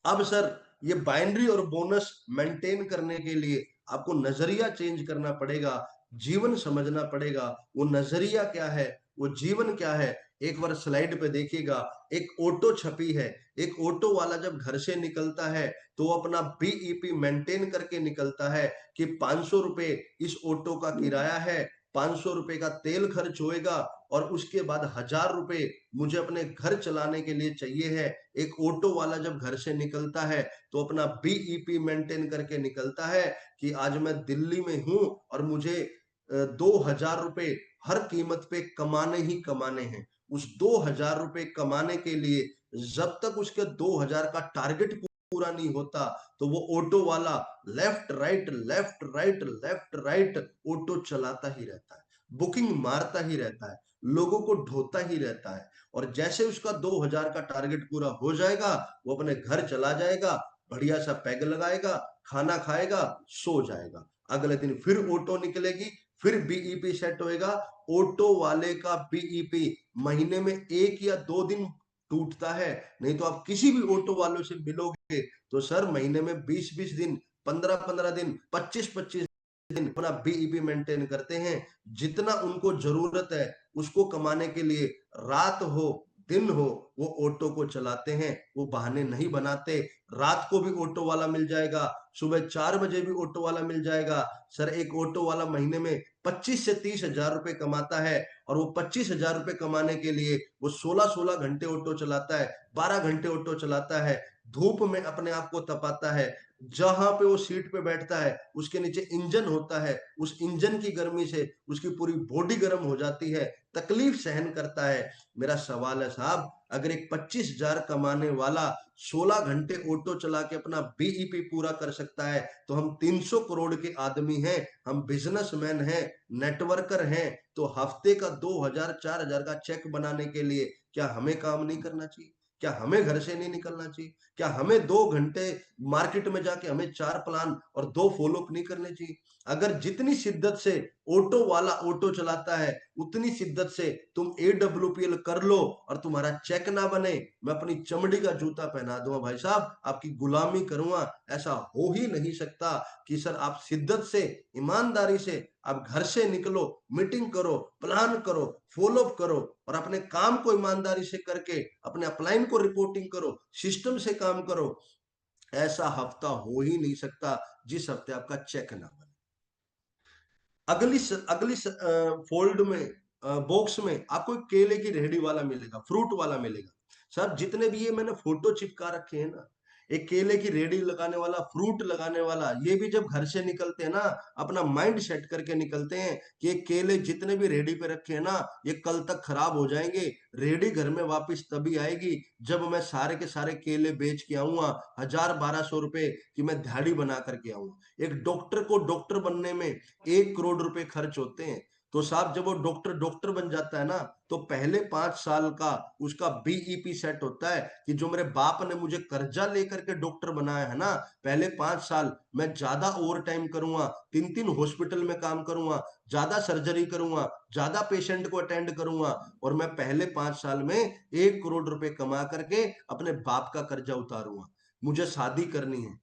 अब सर ये बाइनरी और बोनस मेंटेन करने के लिए आपको नजरिया चेंज करना पड़ेगा, जीवन समझना पड़ेगा। वो नजरिया क्या है, वो जीवन क्या है, एक बार स्लाइड पे देखिएगा। एक ऑटो छपी है, एक ऑटो वाला जब घर से निकलता है तो अपना बीईपी मेंटेन करके निकलता है कि 500 रुपए इस ऑटो का किराया है, 500 रुपए का तेल खर्च होएगा और उसके बाद 1000 रुपए मुझे अपने घर चलाने के लिए चाहिए है। एक ऑटो वाला जब घर से निकलता है तो अपना बीईपी मेंटेन करके निकलता है कि आज मैं दिल्ली में हूं और मुझे 2000 रुपए हर कीमत पे कमाने ही कमाने हैं। उस 2000 रुपए कमाने के लिए जब तक उसके 2000 का टारगेट पूरा नहीं होता, तो वो ऑटो वाला left right left right left right auto चलाता ही रहता है, बुकिंग मारता ही रहता है। लोगों को ढोता ही रहता है। और जैसे उसका 2000 का टारगेट पूरा हो जाएगा, वो अपने घर चला जाएगा, बढ़िया सा पैग लगाएगा, खाना खाएगा, सो जाएगा। अगले दिन फिर ऑटो निकलेगी, फिर बीईपी सेट होएगा। ऑटो वाले का बीईपी महीने में 1 या 2 दिन टूटता है, नहीं तो आप किसी भी ऑटो वालों से मिलोगे तो सर महीने में 20-20 दिन, 15-15 दिन, 25-25 दिन अपना बीईपी मेंटेन करते हैं। जितना उनको जरूरत है उसको कमाने के लिए रात हो दिन हो वो ऑटो को चलाते हैं, वो बहाने नहीं बनाते। रात को भी ऑटो वाला मिल जाएगा, सुबह 4 बजे भी ऑटो वाला मिल जाएगा। सर एक ऑटो वाला महीने में 25 से 30 हजार रुपए कमाता है, और वो 25 हजार रुपए कमाने के लिए वो 16-16 घंटे ऑटो चलाता है, 12 घंटे ऑटो चलाता है, धूप में अपने आप को तपाता है। जहां पे वो सीट पे बैठता है उसके नीचे इंजन होता है, उस इंजन की गर्मी से उसकी पूरी बॉडी गर्म हो जाती है, तकलीफ सहन करता है। मेरा सवाल है साहब, अगर एक 25,000 कमाने वाला 16 घंटे ऑटो चला के अपना बीईपी पूरा कर सकता है, तो हम 300 करोड़ के आदमी हैं, हम बिजनेसमैन हैं, नेटवर्कर हैं, तो हफ्ते का 2000 4000 का चेक बनाने के लिए क्या हमें काम नहीं करना चाहिए? क्या हमें घर से नहीं निकलना चाहिए? क्या हमें 2 घंटे मार्केट में जाके हमें 4 प्लान और 2 फॉलोअप नहीं करने चाहिए? अगर जितनी शिद्दत से ऑटो वाला ऑटो चलाता है, उतनी शिद्दत से तुम एडब्ल्यूपीएल कर लो और तुम्हारा चेक ना बने, मैं अपनी चमड़ी का जूता पहना दूंगा भाई साहब, आपकी गुलामी करूंगा। ऐसा हो ही नहीं सकता कि सर आप शिद्दत से, ईमानदारी से आप घर से निकलो, मीटिंग करो, प्लान करो, फॉलोअप करो, और अपने काम को ईमानदारी से करके अपने अपलाइन को रिपोर्टिंग करो, सिस्टम से काम करो। ऐसा हफ्ता हो ही नहीं सकता जिस हफ्ते आपका चेक ना बने। अगली फोल्ड में, बॉक्स में आपको एक केले की रेहड़ी वाला मिलेगा, फ्रूट वाला मिलेगा। सर जितने भी ये मैंने फोटो चिपका रखे हैं ना, एक केले की रेहड़ी लगाने वाला, फ्रूट लगाने वाला, ये भी जब घर से निकलते हैं ना, अपना माइंड सेट करके निकलते हैं कि ये केले जितने भी रेहड़ी पे रखे हैं ना, ये कल तक खराब हो जाएंगे। रेहड़ी घर में वापस तभी आएगी जब मैं सारे के सारे केले बेच के आऊंगा, 1000-1200 रुपए की मैं दिहाड़ी बना करके आऊंगा। एक डॉक्टर को डॉक्टर बनने में 1 करोड़ रुपए खर्च होते हैं। तो साहब जब वो डॉक्टर बन जाता है ना, तो पहले 5 साल का उसका बीईपी सेट होता है कि जो मेरे बाप ने मुझे कर्जा लेकर के डॉक्टर बनाया है ना, पहले 5 साल मैं ज्यादा ओवर टाइम करूंगा, 3-3 हॉस्पिटल में काम करूंगा, ज्यादा सर्जरी करूंगा, ज्यादा पेशेंट को अटेंड करूंगा, और मैं पहले 5 साल में 1 करोड़ रुपए कमा करके अपने बाप का कर्जा उतारूंगा। मुझे शादी करनी है,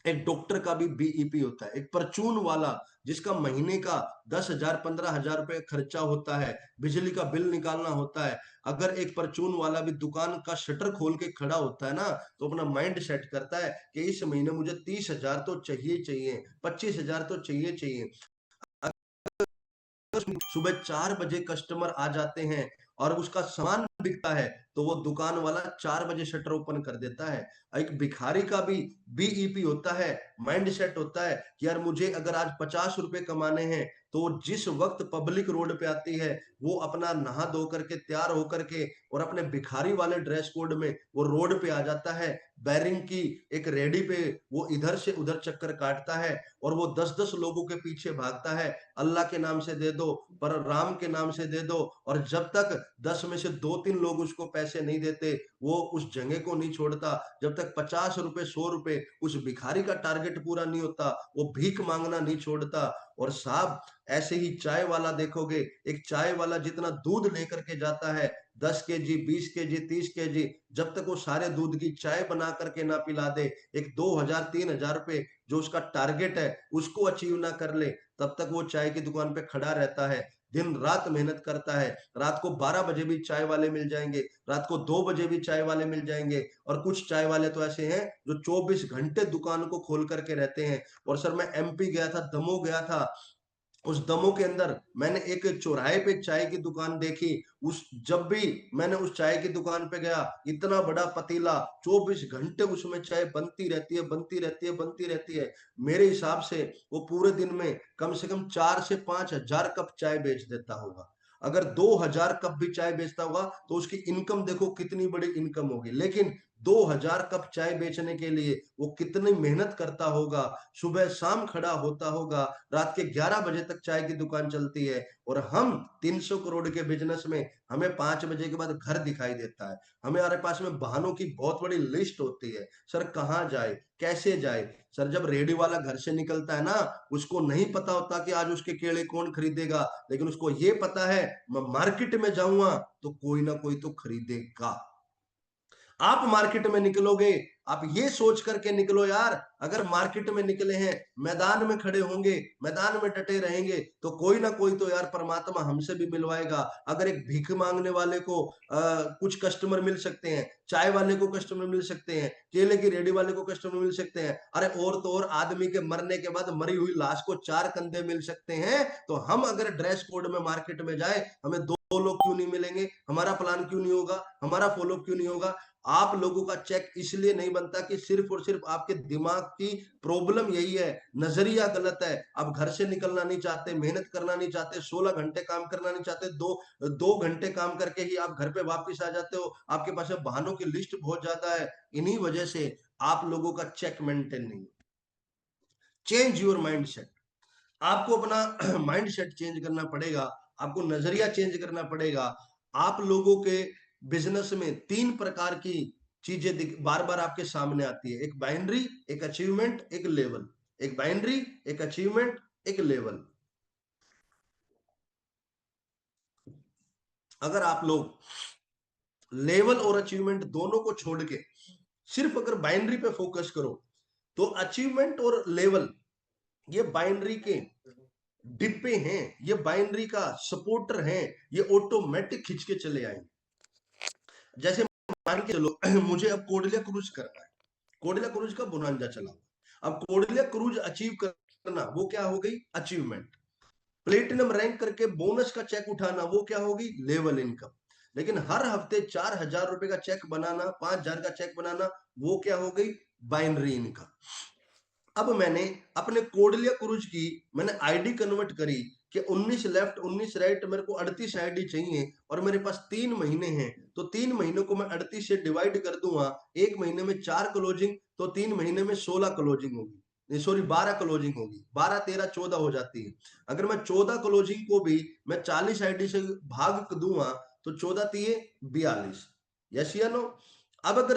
एक डॉक्टर का भी बीईपी होता है। एक परचून वाला जिसका महीने का 10,000 15,000 रुपए खर्चा होता है, बिजली का बिल निकालना होता है, अगर एक परचून वाला भी दुकान का शटर खोल के खड़ा होता है ना, तो अपना माइंड सेट करता है कि इस महीने मुझे 30,000 तो चाहिए चाहिए, 25,000 तो चाहिए चाहिए। सुबह 4 बजे कस्टमर आ जाते हैं और उसका सामान बिकता है, तो वो दुकान वाला 4 बजे शटर ओपन कर देता है। एक भिखारी का भी बीईपी होता है, माइंड सेट होता है कि यार मुझे अगर आज 50 रुपए कमाने हैं, तो जिस वक्त पब्लिक रोड पे आती है, वो अपना नहा धो करके तैयार होकर के और अपने भिखारी वाले ड्रेस कोड में वो रोड पे आ जाता है। बैरिंग की एक रेडी पे वो इधर से उधर चक्कर काटता है, और वो 10-10 लोगों के पीछे भागता है, अल्लाह के नाम से दे दो, पर राम के नाम से दे दो, और जब तक 10 में से 2-3 लोग उसको पैसे नहीं देते, वो उस जगह को नहीं छोड़ता। जब तक 50 रुपए 100 रुपए उस भिखारी का टारगेट पूरा नहीं होता, वो भीख मांगना नहीं छोड़ता। और साहब ऐसे ही चाय वाला देखोगे, एक चाय वाला जितना दूध लेकर के जाता है, 10 केजी 20 केजी 30 केजी, जब तक वो सारे दूध की चाय बना करके ना पिला दे, एक 2000-3000 रुपए जो उसका टारगेट है उसको अचीव ना कर ले, तब तक वो चाय की दुकान पे खड़ा रहता है, दिन रात मेहनत करता है। रात को 12 बजे भी चाय वाले मिल जाएंगे, रात को 2 बजे भी चाय वाले मिल जाएंगे, और कुछ चाय वाले तो ऐसे हैं जो 24 घंटे दुकान को खोल करके रहते हैं। और सर मैं एमपी गया था, दमोह गया था, उस दमोह के अंदर मैंने एक चौराहे पे चाय की दुकान देखी। उस जब भी मैंने उस चाय की दुकान पे गया, इतना बड़ा पतीला, 24 घंटे उसमें चाय बनती रहती है, बनती रहती है, बनती रहती है। मेरे हिसाब से वो पूरे दिन में कम से कम 4 से 5,000 कप चाय बेच देता होगा। अगर 2,000 कप भी चाय बेचता होगा तो उसकी इनकम देखो कितनी बड़ी इनकम होगी। लेकिन 2000 कप चाय बेचने के लिए वो कितनी मेहनत करता होगा, सुबह शाम खड़ा होता होगा, रात के 11 बजे तक चाय की दुकान चलती है, और हम 300 करोड़ के बिजनेस में हमें 5 बजे के बाद घर दिखाई देता है। हमारे पास में वाहनों की बहुत बड़ी लिस्ट होती है, सर कहाँ जाए, कैसे जाए। सर जब रेडी वाला घर से निकलता है ना, उसको नहीं पता होता कि आज उसके केले कौन खरीदेगा, लेकिन उसको ये पता है मैं मार्केट में जाऊंगा तो कोई ना कोई तो खरीदेगा। आप मार्केट में निकलोगे, आप ये सोच करके निकलो यार, अगर मार्केट में निकले हैं, मैदान में खड़े होंगे, मैदान में डटे रहेंगे, तो कोई ना कोई तो यार परमात्मा हमसे भी मिलवाएगा। अगर एक भीख मांगने वाले को कुछ कस्टमर मिल सकते हैं, चाय वाले को कस्टमर मिल सकते हैं, केले की रेडी वाले को कस्टमर मिल सकते हैं, अरे और तो और आदमी के मरने के बाद मरी हुई लाश को 4 कंधे मिल सकते हैं, तो हम अगर ड्रेस कोड में मार्केट में जाए, हमें 2 लोग क्यों नहीं मिलेंगे, हमारा प्लान क्यों नहीं होगा, हमारा फॉलो क्यों नहीं होगा। आप लोगों का चेक इसलिए नहीं बनता कि सिर्फ और सिर्फ आपके दिमाग की प्रॉब्लम यही है, नजरिया गलत है। आप घर से निकलना नहीं चाहते, मेहनत करना नहीं चाहते, 16 घंटे काम करना नहीं चाहते, दो घंटे काम करके ही आप घर पे वापस आ जाते हो, आपके पास वाहनों की लिस्ट बहुत ज्यादा है। इन्हीं वजह से आप लोगों का चेक मेंटेन नहीं। Change your mind set. आपको अपना माइंड सेट चेंज करना पड़ेगा, आपको नजरिया चेंज करना पड़ेगा। आप लोगों के बिजनेस में 3 प्रकार की चीजें बार बार आपके सामने आती है, एक बाइनरी, एक अचीवमेंट, एक लेवल। एक बाइनरी, एक अचीवमेंट, एक लेवल। अगर आप लोग लेवल और अचीवमेंट दोनों को छोड़ के सिर्फ अगर बाइनरी पे फोकस करो, तो अचीवमेंट और लेवल ये बाइनरी के डिब्बे हैं, ये बाइनरी का सपोर्टर हैं, ये ऑटोमेटिक खींच के चले आएंगे। जैसे मान के चलो मुझे अब कोडलिया क्रूज करना है, कोडलिया क्रूज का बोनांजा चला, अब कोडलिया क्रूज अचीव करना वो क्या हो गई, अचीवमेंट। प्लेटिनम रैंक करके बोनस का चेक उठाना वो क्या होगी, लेवल इनकम। लेकिन हर हफ्ते 4000 रुपए का चेक बनाना, 5000 का चेक बनाना, वो क्या हो गई, बाइनरी इनकम। अब मैंने अपने कोडलिया क्रूज की मैंने आईडी कन्वर्ट करी कि 19 लेफ्ट 19 राइट, मेरे को 38 आईडी चाहिए, और मेरे पास 3 महीने हैं, तो 3 महीनों को मैं 38 से डिवाइड कर दूंगा, एक महीने में 4 क्लोजिंग, तो 3 महीने में 16 क्लोजिंग होगी, सॉरी 12 क्लोजिंग होगी, 12 13 14 हो जाती है। अगर मैं 14 क्लोजिंग को भी मैं 40 आईडी से भाग दूंगा, तो 14 तिये 42, यस या नो। अब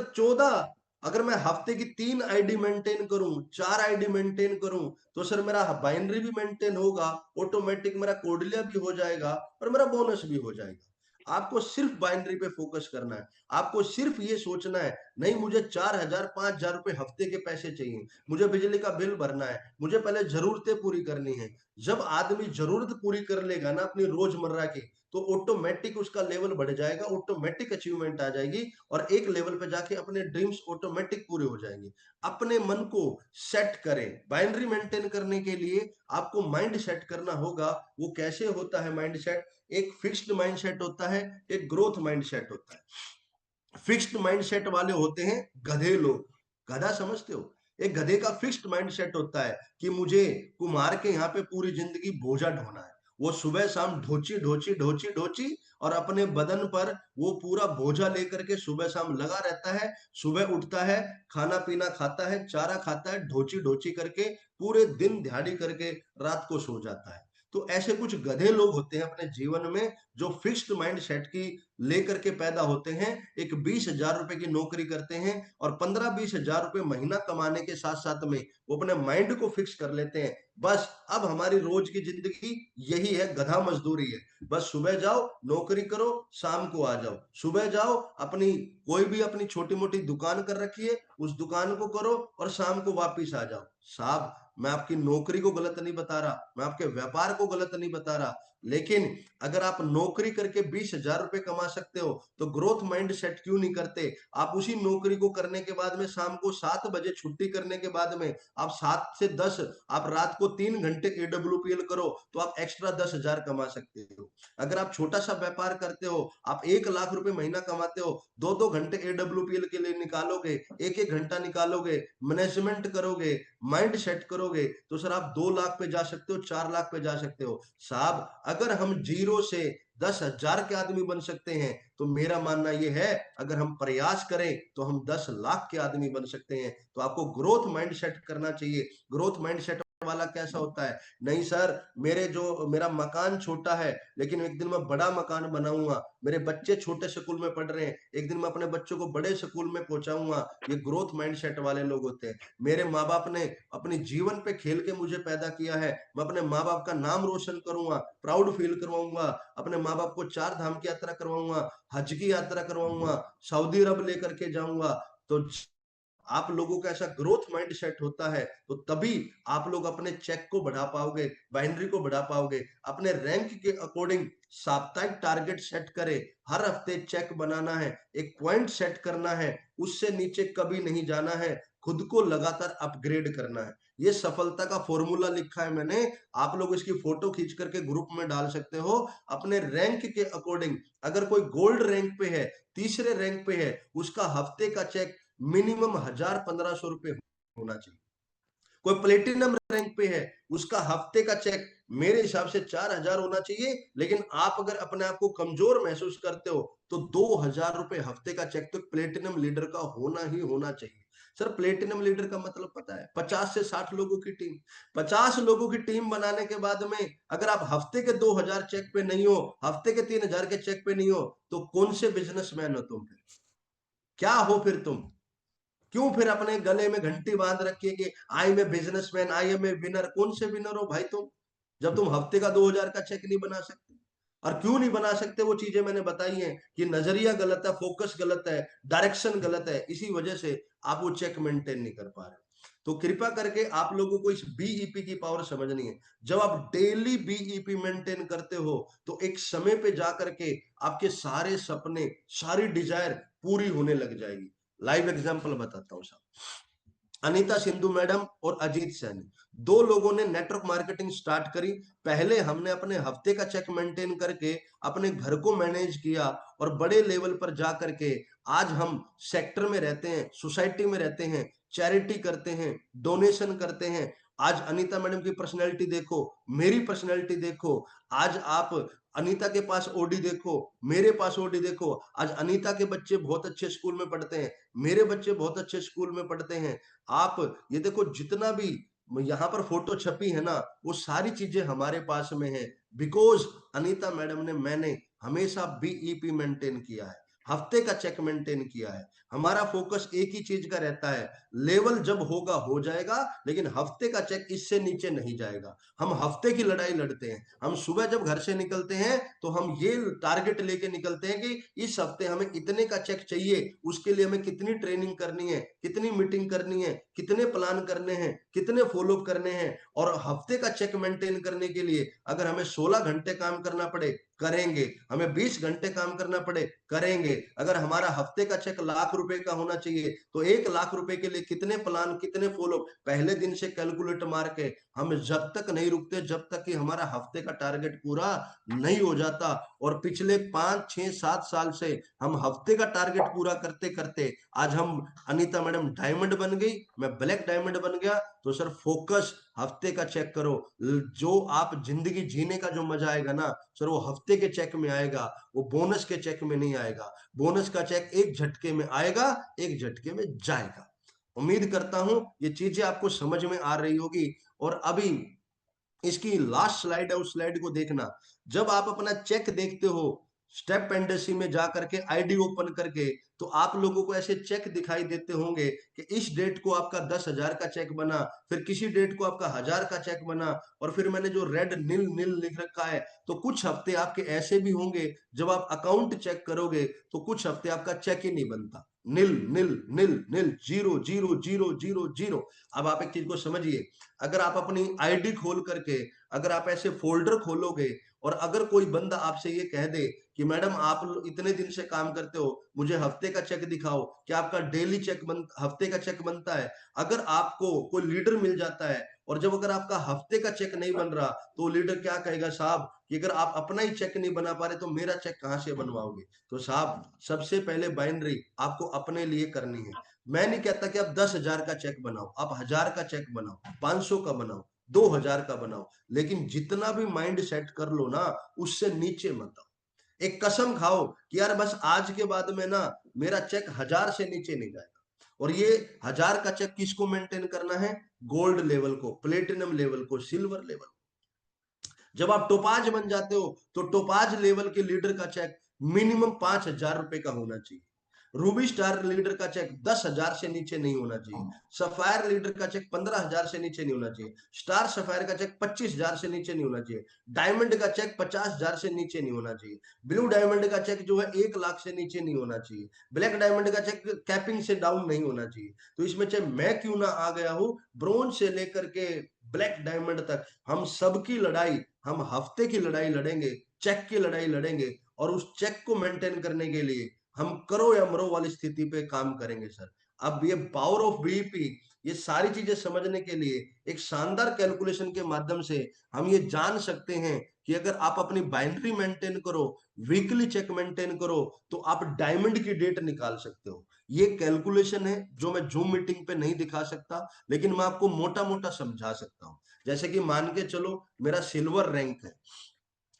अगर मैं हफ्ते की 3 आईडी मेंटेन करूं, 4 आईडी मेंटेन करूं, तो सर मेरा बाइनरी भी मेंटेन होगा, ऑटोमेटिक मेरा कोडलिया भी हो जाएगा, और मेरा बोनस भी हो जाएगा। आपको सिर्फ बाइनरी पे फोकस करना है, आपको सिर्फ ये सोचना है, नहीं मुझे 4000 5000 रुपए हफ्ते के पैसे चाहिए, मुझे बिजली का बिल भरना है, मुझे पहले जरूरतें पूरी करनी है। जब आदमी जरूरत पूरी कर लेगा ना अपनी रोजमर्रा की, तो ऑटोमेटिक उसका लेवल बढ़ जाएगा, ऑटोमेटिक अचीवमेंट आ जाएगी, और एक लेवल पे जाके अपने ड्रीम्स ऑटोमेटिक पूरे हो जाएंगे। अपने मन को सेट करें। बाइनरी मेंटेन करने के लिए आपको माइंड सेट करना होगा। वो कैसे होता है माइंड सेट, एक फिक्स्ड माइंड सेट होता है, एक ग्रोथ माइंड सेट होता है। फिक्स्ड माइंड सेट वाले होते हैं गधे लोग, गधा समझते हो, एक गधे का फिक्स्ड माइंड सेट होता है कि मुझे कुम्हार के यहाँ पे पूरी जिंदगी बोझा ढोना है। वो सुबह शाम ढोची ढोची ढोची ढोची, और अपने बदन पर वो पूरा बोझा लेकर के सुबह शाम लगा रहता है। सुबह उठता है, खाना पीना खाता है, चारा खाता है, ढोची ढोची करके पूरे दिन दिहाड़ी करके रात को सो जाता है। तो ऐसे कुछ गधे लोग होते हैं अपने जीवन में, जो फिक्स्ड माइंड सेट की लेकर के पैदा होते हैं, एक 20,000 रुपए की नौकरी करते हैं, और 15-20 हजार रुपए महीना कमाने के साथ साथ में वो अपने माइंड को फिक्स कर लेते हैं। बस अब हमारी रोज की जिंदगी यही है, गधा मजदूरी है। बस सुबह जाओ नौकरी करो, शाम को आ जाओ, सुबह जाओ अपनी कोई भी अपनी छोटी मोटी दुकान कर रखी है, उस दुकान को करो, और शाम को वापिस आ जाओ। साहब मैं आपकी नौकरी को गलत नहीं बता रहा, मैं आपके व्यापार को गलत नहीं बता रहा, लेकिन अगर आप नौकरी करके 20,000 रुपए कमा सकते हो, तो ग्रोथ माइंड सेट क्यों नहीं करते। आप उसी नौकरी को करने के बाद में शाम को 7 बजे छुट्टी करने के बाद में आप 7 से 10 आप रात को 3 घंटे AWPL करो, तो आप एक्स्ट्रा 10,000 कमा सकते हो। अगर आप छोटा सा व्यापार करते हो, आप 1 लाख रुपए महीना कमाते हो, 2-2 घंटे AWPL के लिए निकालोगे, 1-1 घंटा निकालोगे, मैनेजमेंट करोगे, माइंड सेट करोगे, करोगे तो सर आप 2 लाख पे जा सकते हो, 4 लाख पे जा सकते हो। साहब अगर हम जीरो से 10,000 के आदमी बन सकते हैं तो मेरा मानना यह है अगर हम प्रयास करें तो हम 10 लाख के आदमी बन सकते हैं। तो आपको ग्रोथ माइंडसेट करना चाहिए। ग्रोथ माइंडसेट वाला कैसा होता है, नहीं सर मेरा मकान छोटा है लेकिन एक दिन मैं बड़ा मकान बनाऊंगा, मेरे बच्चे छोटे स्कूल में पढ़ रहे हैं एक दिन मैं अपने बच्चों को बड़े स्कूल में पहुंचाऊंगा। ये ग्रोथ माइंडसेट वाले लोग होते हैं। मेरे माँ बाप ने अपने जीवन पे खेल के मुझे पैदा किया है, मैं अपने माँ बाप का नाम रोशन करूंगा, प्राउड फील करवाऊंगा, अपने माँ बाप को 4 धाम की यात्रा करवाऊंगा, हज की यात्रा करवाऊंगा, सऊदी अरब लेकर के जाऊंगा। तो आप लोगों का ऐसा ग्रोथ माइंड सेट होता है तो तभी आप लोग अपने चेक को बढ़ा पाओगे, बाइनरी को बढ़ा पाओगे। अपने रैंक के अकॉर्डिंग साप्ताहिक टारगेट सेट करें, हर हफ्ते चेक बनाना है, एक पॉइंट सेट करना है, उससे नीचे कभी नहीं जाना है, खुद को लगातार अपग्रेड करना है। ये सफलता का फॉर्मूला लिखा है मैंने, आप लोग इसकी फोटो खींच करके ग्रुप में डाल सकते हो। अपने रैंक के अकॉर्डिंग अगर कोई गोल्ड रैंक पे है, तीसरे रैंक पे है, उसका हफ्ते का चेक मिनिमम 1,000-1,500 रुपए होना चाहिए। कोई प्लेटिनम रैंक पे है, उसका हफ्ते का चेक मेरे हिसाब से 4,000 होना चाहिए। लेकिन आप अगर अपने आप को कमजोर महसूस करते हो तो 2,000 रुपए हफ्ते का चेक तो प्लेटिनम लीडर का होना ही होना चाहिए। सर प्लेटिनम लीडर का मतलब पता है, 50 से 60 लोगों की टीम। 50 लोगों की टीम बनाने के बाद में अगर आप हफ्ते के 2,000 चेक पे नहीं हो, हफ्ते के 3,000 के चेक पे नहीं हो, तो कौन से बिजनेसमैन हो तुम? फिर क्या हो फिर तुम? क्यों फिर अपने गले में घंटी बांध रखी है कि I am a businessman, I am a winner? कौन से विनर हो भाई तुम, जब तुम हफ्ते का 2,000 का चेक नहीं बना सकते? और क्यों नहीं बना सकते वो चीजें मैंने बताई हैं कि नजरिया गलत है, फोकस गलत है, डायरेक्शन गलत है, इसी वजह से आप वो चेक मेंटेन नहीं कर पा रहे। तो कृपया करके आप लोगों को इस बीईपी की पावर समझनी है। जब आप डेली बीईपी मेंटेन करते हो तो एक समय पे जाकर के आपके सारे सपने, सारी डिजायर पूरी होने लग जाएगी। लाइव एग्जांपल बताता हूं साहब। अनीता सिंधु मैडम और अजीत सैनी, 2 लोगों ने नेटवर्क मार्केटिंग स्टार्ट करी। पहले हमने अपने हफ्ते का चेक मेंटेन करके अपने घर को मैनेज किया और बड़े लेवल पर जा करके आज हम सेक्टर में रहते हैं, सोसाइटी में रहते हैं, चैरिटी करते हैं, डोनेशन करते हैं। आज अनीता मैडम की पर्सनैलिटी देखो, मेरी पर्सनैलिटी देखो। आज आप अनीता के पास ओडी देखो, मेरे पास ओडी देखो। आज अनीता के बच्चे बहुत अच्छे स्कूल में पढ़ते हैं, मेरे बच्चे बहुत अच्छे स्कूल में पढ़ते हैं। आप ये देखो जितना भी यहाँ पर फोटो छपी है ना, वो सारी चीजें हमारे पास में है बिकॉज अनीता मैडम ने, मैंने हमेशा बीईपी मेंटेन किया है, हफ्ते का चेक मेंटेन किया है। हमारा फोकस एक ही चीज का रहता है, लेवल जब होगा हो जाएगा, लेकिन हफ्ते का चेक इससे नीचे नहीं जाएगा। हम हफ्ते की लड़ाई लड़ते हैं। हम सुबह जब घर से निकलते हैं तो हम ये टारगेट लेके निकलते हैं कि इस हफ्ते हमें इतने का चेक चाहिए, उसके लिए हमें कितनी ट्रेनिंग करनी है, कितनी मीटिंग करनी है, कितने प्लान करने हैं, कितने फॉलो करने हैं। और हफ्ते का चेक मेंटेन करने के लिए अगर हमें 16 घंटे काम करना पड़े करेंगे, हमें 20 घंटे काम करना पड़े करेंगे। अगर हमारा हफ्ते का चेक ₹1,00,000 का होना चाहिए तो ₹1,00,000 के लिए कितने प्लान, कितने फॉलो, पहले दिन से कैलकुलेट मार के हम जब तक नहीं रुकते जब तक कि हमारा हफ्ते का टारगेट पूरा नहीं हो जाता। और पिछले 5, 6, 7 साल से हम हफ्ते का टारगेट पूरा करते करते आज हम, अनीता मैडम डायमंड बन गई, मैं ब्लैक डायमंड बन गया। तो सर फोकस हफ्ते का चेक करो। जो आप जिंदगी जीने का जो मजा आएगा ना सर, वो हफ्ते के चेक में आएगा, वो बोनस के चेक में नहीं आएगा। बोनस का चेक एक झटके में आएगा, एक झटके में जाएगा। उम्मीद करता हूं ये चीजें आपको समझ में आ रही होगी। और अभी इसकी लास्ट स्लाइड है, उस स्लाइड को देखना। जब आप अपना चेक देखते हो स्टेप पेंडेंसी में जा करके, आईडी ओपन करके, तो आप लोगों को ऐसे चेक दिखाई देते होंगे कि इस डेट को आपका 10,000 का चेक बना, फिर किसी डेट को आपका 1,000 का चेक बना, और फिर मैंने जो रेड नील नील लिख रखा है। तो कुछ हफ्ते आपके ऐसे भी होंगे जब आप अकाउंट चेक करोगे तो कुछ हफ्ते आपका चेक ही नहीं बनता, nil nil nil nil, zero zero zero zero zero. अब आप एक चीज को समझिए, अगर आप अपनी आईडी खोल करके अगर आप ऐसे फोल्डर खोलोगे और अगर कोई बंदा आपसे ये कह दे कि मैडम आप इतने दिन से काम करते हो, मुझे हफ्ते का चेक दिखाओ, क्या आपका डेली चेक हफ्ते का चेक बनता है? अगर आपको कोई लीडर मिल जाता है और जब अगर आपका हफ्ते का चेक नहीं बन रहा तो लीडर क्या कहेगा, साहब कि अगर आप अपना ही चेक नहीं बना पा रहे तो मेरा चेक कहां से बनवाओगे? तो साहब सबसे पहले बाइनरी आपको अपने लिए करनी है। मैं नहीं कहता कि आप 10,000 का चेक बनाओ, आप 1,000 का चेक बनाओ, 500 का बनाओ, 2,000 का बनाओ, लेकिन जितना भी माइंड सेट कर लो ना, उससे नीचे मत आओ। एक कसम खाओ कि यार बस आज के बाद में ना मेरा चेक 1,000 से नीचे नहीं जाएगा। और ये 1,000 का चेक किसको मेंटेन करना है? गोल्ड लेवल को, प्लेटिनम लेवल को, सिल्वर लेवल। जब आप टोपाज बन जाते हो तो टोपाज लेवल के लीडर का चेक मिनिमम 5,000 रुपए का होना चाहिए। रूबी स्टार लीडर का चेक 10,000 से नीचे नहीं होना चाहिए। सफायर लीडर का चेक 15,000 से नीचे नहीं होना चाहिए। स्टार सफायर का चेक 25,000 से नीचे नहीं होना चाहिए। डायमंड का चेक 50,000 से नीचे नहीं होना चाहिए। ब्लू डायमंड का चेक जो है 1,00,000 से नीचे नहीं होना चाहिए। ब्लैक डायमंड का चेक कैपिंग से डाउन नहीं होना चाहिए। तो इसमें चाहे मैं क्यों ना आ गया हूं, ब्रोंज से लेकर के ब्लैक डायमंड तक हम सबकी लड़ाई, हम हफ्ते की लड़ाई लड़ेंगे, चेक की लड़ाई लड़ेंगे, और उस चेक को मेंटेन करने के लिए हम करो या मरो वाली स्थिति पे काम करेंगे सर। अब ये पावर ऑफ बीईपी, ये सारी चीजें समझने के लिए एक शानदार कैलकुलेशन के माध्यम से हम ये जान सकते हैं कि अगर आप अपनी बाइनरी मेंटेन करो, वीकली चेक मेंटेन करो, तो आप डायमंड की डेट निकाल सकते हो। ये कैलकुलेशन है जो मैं जूम मीटिंग पे नहीं दिखा सकता, लेकिन मैं आपको मोटा मोटा समझा सकता हूँ। जैसे कि मान के चलो मेरा सिल्वर रैंक है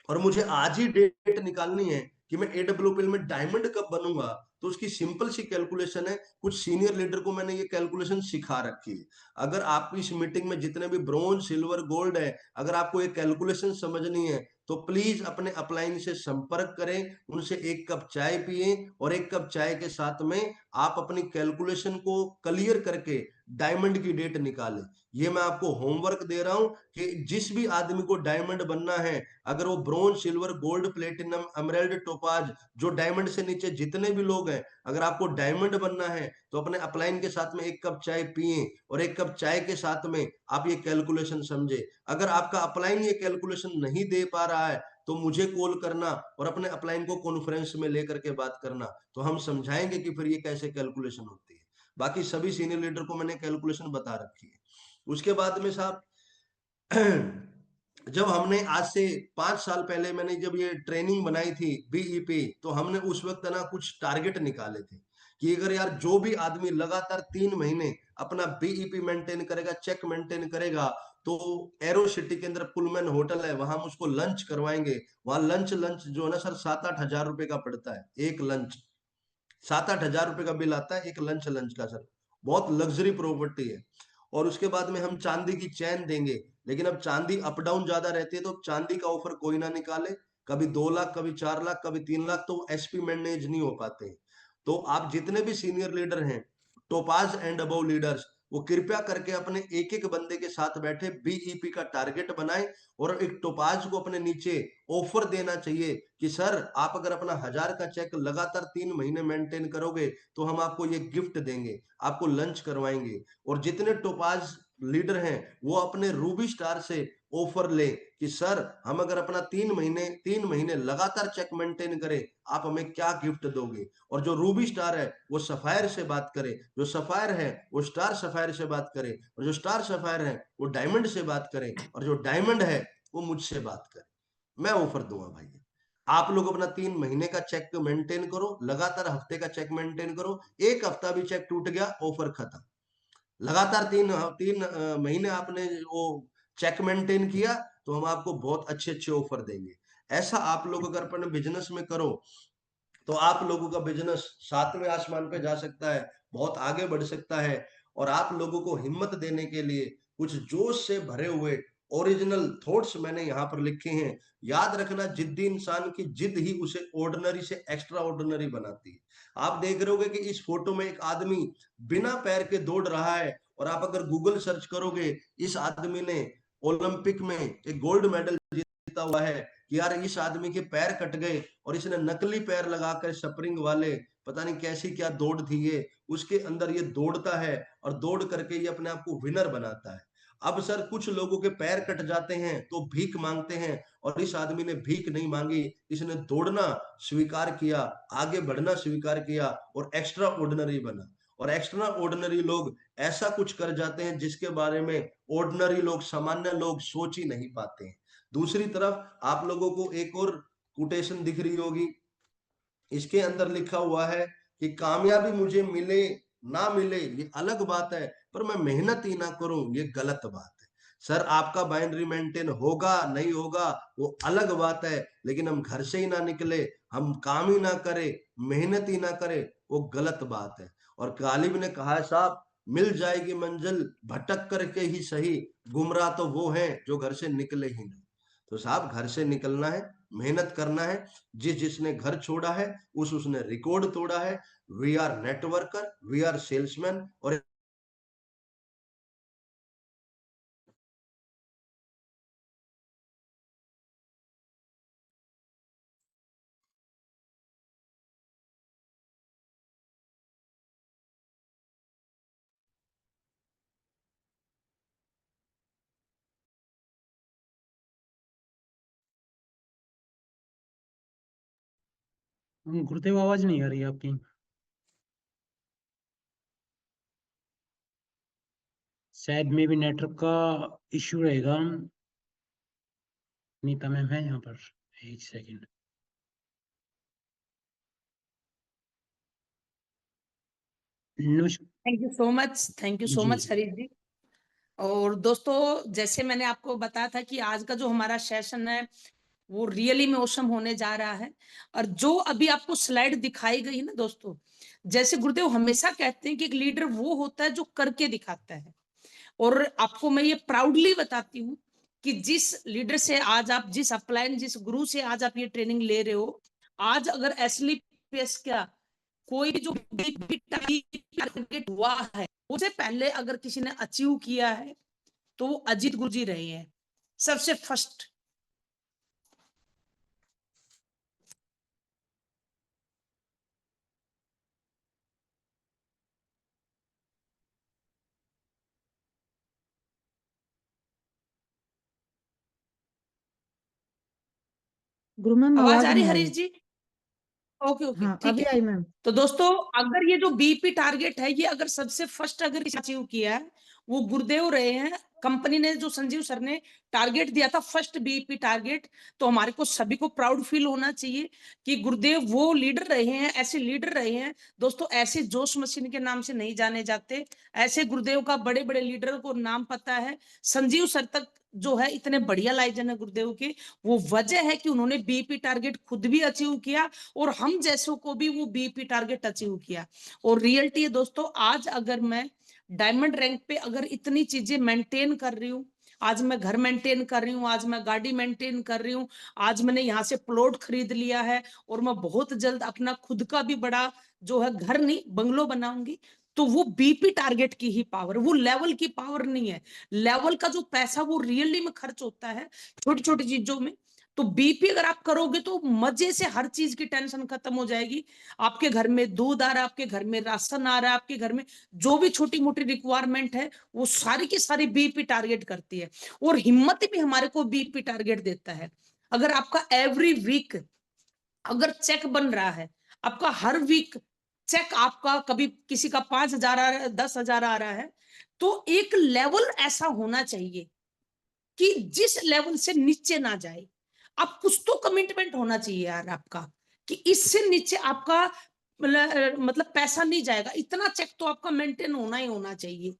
और मुझे आज ही डेट निकालनी है कि मैं एडब्ल्यूपीएल में डायमंड कब बनूंगा, तो उसकी सिंपल सी कैलकुलेशन है। कुछ सीनियर लीडर को मैंने ये कैलकुलेशन सिखा रखी है। अगर आपकी इस मीटिंग में जितने भी ब्रोंज, सिल्वर, गोल्ड है, अगर आपको ये कैलकुलेशन समझनी है तो प्लीज अपने अपलाइन से संपर्क करें, उनसे एक कप चाय पिए और एक कप चाय के साथ में आप अपनी कैलकुलेशन को क्लियर करके डायमंड की डेट निकालें। ये मैं आपको होमवर्क दे रहा हूं कि जिस भी आदमी को डायमंड बनना है, अगर वो bronze, silver, gold, platinum, emerald, topaz, जो डायमंड से नीचे जितने भी लोग हैं, अगर आपको डायमंड बनना है तो अपने अपलाइन के साथ में एक कप चाय पिए और एक कप चाय के साथ में आप ये कैलकुलेशन समझे। अगर आपका अपलाइन ये कैलकुलेशन नहीं दे पा रहा है तो मुझे कॉल करना और अपने अपलाइन को कॉन्फ्रेंस में लेकर के बात करना, तो हम समझाएंगे कि फिर ये कैसे कैलकुलेशन होती है। बाकी सभी सीनियर लीडर को मैंने कैलकुलेशन बता रखी है। उसके बाद में साहब जब हमने आज से 5 साल पहले मैंने जब ये ट्रेनिंग बनाई थी बीईपी, तो हमने उस वक्त ना कुछ टारगेट निकाले थे कि अगर यार जो भी आदमी लगातार 3 महीने अपना बीईपी मेंटेन करेगा, चेक मेंटेन करेगा, तो एरो सिटी के अंदर पुलमैन होटल है, वहां हम उसको लंच करवाएंगे। वहां लंच लंच जो है ना सर 7-8 हजार रुपए का पड़ता है एक लंच। 7-8 हजार रुपए का बिल आता है एक लंच लंच का सर। बहुत लग्जरी प्रॉपर्टी है। और उसके बाद में हम चांदी की चैन देंगे, लेकिन अब चांदी अप डाउन ज्यादा रहती है तो चांदी का ऑफर कोई ना निकाले। कभी 2 लाख, कभी 4 लाख, कभी 3 लाख, तो एसपी मैनेज नहीं हो पाते। तो आप जितने भी सीनियर लीडर हैं, टोपाज एंड अबव लीडर्स, वो कृपया करके अपने एक एक बंदे के साथ बैठे बीईपी का टारगेट बनाएं और एक टोपाज को अपने नीचे ऑफर देना चाहिए कि सर आप अगर अपना 1,000 का चेक लगातार 3 महीने मेंटेन करोगे तो हम आपको ये गिफ्ट देंगे, आपको लंच करवाएंगे। और जितने टोपाज लीडर हैं वो अपने रूबी स्टार से ऑफर ले कि सर हम अगर अपना 3 महीने लगातार चेक मेंटेन करें, आप हमें क्या गिफ्ट दोगे। और जो रूबी स्टार है वो सफायर से बात करे, जो सफायर है वो स्टार सफायर से बात करे, और जो स्टार सफायर है वो डायमंड से बात करे, और जो डायमंड है वो मुझसे बात करे। मैं ऑफर दूंगा भाई। आप लोग अपना 3 महीने का चेक मेंटेन करो, लगातार हफ्ते का चेक मेंटेन करो, एक हफ्ता भी चेक टूट गया ऑफर खत्म। लगातार तीन तीन महीने आपने वो चेक मेंटेन किया तो हम आपको बहुत अच्छे अच्छे ऑफर देंगे। ऐसा आप लोग अगर अपने बिजनेस में करो तो आप लोगों का बिजनेस 7वें आसमान पे जा सकता है, बहुत आगे बढ़ सकता है। और आप लोगों को हिम्मत देने के लिए कुछ जोश से भरे हुए ओरिजिनल थॉट्स मैंने यहाँ पर लिखे हैं। याद रखना, जिद्दी इंसान की जिद ही उसे ऑर्डिनरी से एक्स्ट्रा ऑर्डिनरी बनाती है। आप देख रहे होगे कि इस फोटो में एक आदमी बिना पैर के दौड़ रहा है, और आप अगर गूगल सर्च करोगे, इस आदमी ने ओलंपिक में एक गोल्ड मेडल जीता हुआ है, कि यार इस आदमी के पैर कट गए और इसने नकली पैर लगाकर स्प्रिंग वाले, पता नहीं कैसी क्या दौड़ थी ये, उसके अंदर ये दौड़ता है और दौड़ करके ये अपने आप को विनर बनाता है। अब सर कुछ लोगों के पैर कट जाते हैं तो भीख मांगते हैं, और इस आदमी ने भीख नहीं मांगी, इसने दौड़ना स्वीकार किया, आगे बढ़ना स्वीकार किया और एक्स्ट्रा ऑर्डिनरी बना। और एक्स्ट्रा ऑर्डिनरी लोग ऐसा कुछ कर जाते हैं जिसके बारे में ऑर्डिनरी लोग, सामान्य लोग सोच ही नहीं पाते हैं। दूसरी तरफ आप लोगों को एक और कोटेशन दिख रही होगी, इसके अंदर लिखा हुआ है कि कामयाबी मुझे मिले ना मिले ये अलग बात है, पर मैं मेहनत ही ना करूं ये गलत बात है। सर आपका बाइनरी मेंटेन होगा नहीं होगा वो अलग बात है, लेकिन हम घर से ही ना निकले, हम काम ही ना करें, मेहनत ही ना करें, वो गलत बात है। और गालिब ने कहा है साहब, मिल जाएगी मंजिल भटक करके ही सही, गुमराह तो वो हैं जो घर से निकले ही नहीं। तो साहब घर से निकलना है, मेहनत करना है। जिसने घर छोड़ा है उसने रिकॉर्ड तोड़ा है। We are networker, we are salesman. और गुरुदेव आवाज नहीं आ रही है आपकी। शायद में भी नेटवर्क का इश्यू रहेगा। नीता मैम है यहाँ पर, एक second. Thank you so much, thank you so जी। मच हरीश जी। और दोस्तों जैसे मैंने आपको बताया था कि आज का जो हमारा सेशन है वो रियली में औसम होने जा रहा है। और जो अभी आपको स्लाइड दिखाई गई ना दोस्तों, जैसे गुरुदेव हमेशा कहते हैं कि एक लीडर वो होता है जो करके दिखाता है। और आपको मैं ये प्राउडली बताती हूँ कि जिस लीडर से आज आप, जिस अपलाइन, जिस गुरु से आज आप ये ट्रेनिंग ले रहे हो, आज अगर एसलीपीएस का कोई भी जो टारगेट हुआ है उससे पहले अगर किसी ने अचीव किया है तो वो अजीत गुरु जी रहे हैं सबसे फर्स्ट। गुरु मैम आवाज आवाज आ रही नहीं आ हरीश रही। जी? ओके ओके हाँ ठीक अभी है। आई मैम। तो दोस्तों अगर ये जो बीपी टारगेट है ये अगर सबसे फर्स्ट अगर अचीव किया है वो गुरुदेव रहे हैं। कंपनी ने जो संजीव सर ने टारगेट दिया था फर्स्ट बीपी टारगेट, तो हमारे को सभी को प्राउड फील होना चाहिए कि गुरुदेव वो लीडर रहे हैं, ऐसे लीडर रहे हैं। दोस्तों ऐसे जोश मशीन के नाम से नहीं जाने जाते, ऐसे गुरुदेव का बड़े बड़े लीडर को नाम पता है। संजीव सर तक जो है इतने बढ़िया लाइजन है गुरुदेव के, वो वजह है कि उन्होंने बीपी टारगेट खुद भी अचीव किया और हम जैसों को भी वो बीपी टारगेट अचीव किया। और रियलिटी है दोस्तों, आज अगर मैं डायमंड रैंक पे अगर इतनी चीजें मेंटेन कर रही हूँ, आज मैं घर मेंटेन कर रही हूँ, आज मैं गाड़ी मेंटेन कर रही हूँ, आज मैंने यहाँ से प्लॉट खरीद लिया है और मैं बहुत जल्द अपना खुद का भी बड़ा जो है घर नहीं बंगलो बनाऊंगी, तो वो बीपी टारगेट की ही पावर, वो लेवल की पावर नहीं है। लेवल का जो पैसा वो रियली में खर्च होता है छोटी छोटी चीजों में। तो बीपी अगर आप करोगे तो मजे से हर चीज की टेंशन खत्म हो जाएगी। आपके घर में दूध आ रहा है, आपके घर में राशन आ रहा है, आपके घर में जो भी छोटी मोटी रिक्वायरमेंट है वो सारी की सारी बीपी टारगेट करती है। और हिम्मत भी हमारे को बीपी टारगेट देता है। अगर आपका एवरी वीक अगर चेक बन रहा है, आपका हर वीक चेक आपका कभी किसी का 5,000 आ रहा है, 10,000 आ रहा है, तो एक लेवल ऐसा होना चाहिए कि जिस लेवल से नीचे ना जाए। आप कुछ तो कमिटमेंट होना चाहिए यार आपका कि इससे नीचे आपका मतलब पैसा नहीं जाएगा, इतना चेक तो आपका मेंटेन होना ही होना चाहिए।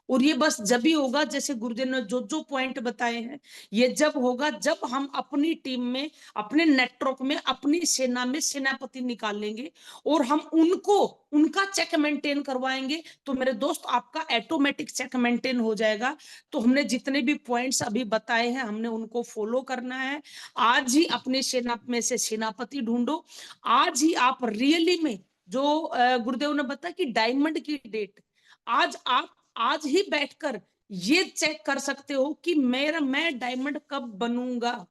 और ये बस जब ही होगा, जैसे गुरुदेव ने जो जो पॉइंट बताए हैं, ये जब होगा जब हम अपनी टीम में, अपने नेटवर्क में, अपनी सेना में सेनापति निकालेंगे और हम उनको उनका चेक मेंटेन करवाएंगे, तो मेरे दोस्त आपका ऑटोमेटिक चेक मेंटेन हो जाएगा। तो हमने जितने भी पॉइंट्स अभी बताए हैं हमने उनको फॉलो करना है। आज ही अपने सेना में से सेनापति ढूंढो। आज ही आप रियली में जो गुरुदेव ने बताया कि डायमंड की डेट, आज आप आज ही बैठकर ये चेक कर सकते हो कि मैं डायमंड कब बनूंगा,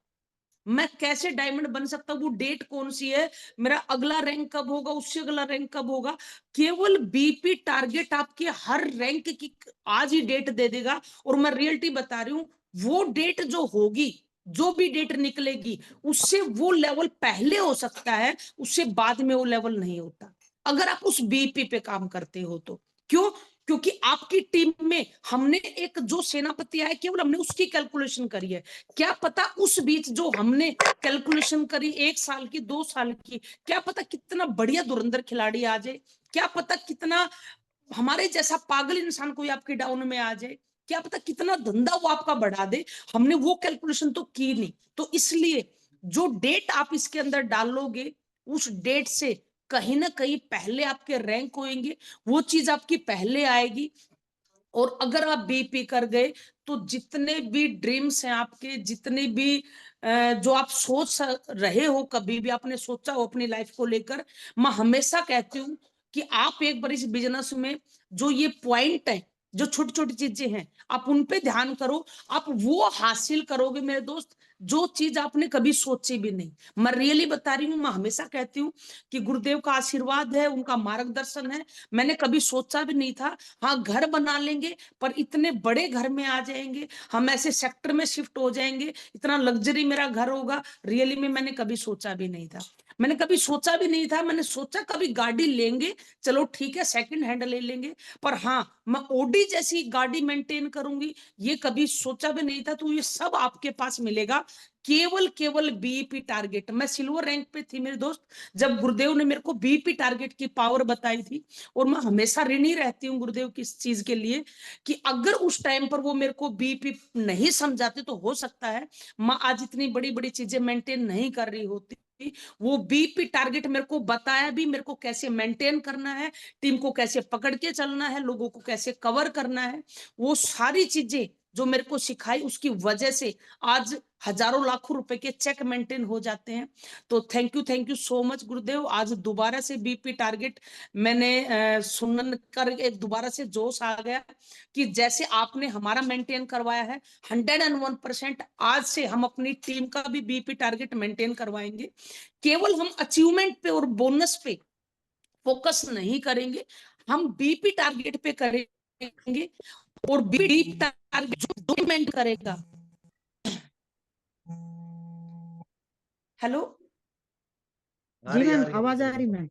मैं कैसे डायमंड बन सकता हूँ, वो डेट कौन सी है, मेरा अगला रैंक कब होगा, उससे अगला रैंक कब होगा। केवल बीपी टारगेट आपके हर रैंक की आज ही डेट दे देगा। और मैं रियलिटी बता रही हूँ, वो डेट जो होगी, जो भी डेट निकलेगी, उससे वो लेवल पहले हो सकता है, उससे बाद में वो लेवल नहीं होता अगर आप उस बीपी पे काम करते हो तो। क्यों? क्योंकि आपकी टीम में हमने एक जो सेनापति आया केवल हमने उसकी कैलकुलेशन करी है। क्या पता उस बीच जो हमने कैलकुलेशन करी 1 साल की, 2 साल की, क्या पता कितना बढ़िया धुरंधर खिलाड़ी आ जाए, क्या पता कितना हमारे जैसा पागल इंसान कोई आपके डाउन में आ जाए, क्या पता कितना धंधा वो आपका बढ़ा दे, हमने वो कैलकुलेशन तो की नहीं। तो इसलिए जो डेट आप इसके अंदर डालोगे, उस डेट से कहीं ना कहीं पहले आपके रैंक होंगे, वो चीज आपकी पहले आएगी। और अगर आप बीपी कर गए तो जितने भी ड्रीम्स हैं आपके, जितने भी जो आप सोच रहे हो, कभी भी आपने सोचा हो अपनी लाइफ को लेकर, मैं हमेशा कहती हूँ कि आप एक बार इस बिजनेस में जो ये पॉइंट है, जो छोटी छोटी चीजें हैं, आप उन पे ध्यान करो, आप वो हासिल करोगे मेरे दोस्त, जो चीज आपने कभी सोची भी नहीं। मैं रियली बता रही हूँ, मैं हमेशा कहती हूँ कि गुरुदेव का आशीर्वाद है, उनका मार्गदर्शन है, मैंने कभी सोचा भी नहीं था। हाँ, घर बना लेंगे, पर इतने बड़े घर में आ जाएंगे, हम ऐसे सेक्टर में शिफ्ट हो जाएंगे, इतना लग्जरी मेरा घर होगा, रियली में मैंने कभी सोचा भी नहीं था। मैंने कभी सोचा भी नहीं था, मैंने सोचा कभी गाड़ी लेंगे, चलो ठीक है सेकंड हैंड ले लेंगे, पर हाँ मैं ओडी जैसी गाड़ी मेंटेन करूंगी, ये कभी सोचा भी नहीं था। तो ये सब आपके पास मिलेगा, केवल केवल बीईपी टारगेट। मैं सिल्वर रैंक पे थी मेरे दोस्त, जब गुरुदेव ने मेरे को बीईपी टारगेट की पावर बताई थी, और मैं हमेशा ऋणी रहती हूँ गुरुदेव की इस चीज के लिए, कि अगर उस टाइम पर वो मेरे को बीपी नहीं समझाते तो हो सकता है मैं आज इतनी बड़ी बड़ी चीजें मेंटेन नहीं कर रही होती। वो बीपी टारगेट मेरे को बताया भी, मेरे को कैसे मेंटेन करना है, टीम को कैसे पकड़ के चलना है, लोगों को कैसे कवर करना है, वो सारी चीजें जो मेरे को सिखाई, उसकी वजह से आज हजारों लाखों रुपए के चेक मेंटेन हो जाते हैं। तो थैंक यू सो मच गुरुदेव। आज दोबारा से बीपी टारगेट मैंने सुन कर एक दोबारा से जोश आ गया कि जैसे आपने हमारा मेंटेन करवाया है 101%, आज से हम अपनी टीम का भी बीपी टारगेट मेंटेन करवाएंगे। केवल हम अचीवमेंट पे और बोनस पे फोकस नहीं करेंगे, हम बीपी टारगेट पे करेंगे, और बीपी टारगेट जो इम्प्लीमेंट करेगा। हेलो, आ जी रही मैम, आ रही आवाज आ गुरुदेव। रही मैम।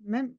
मैम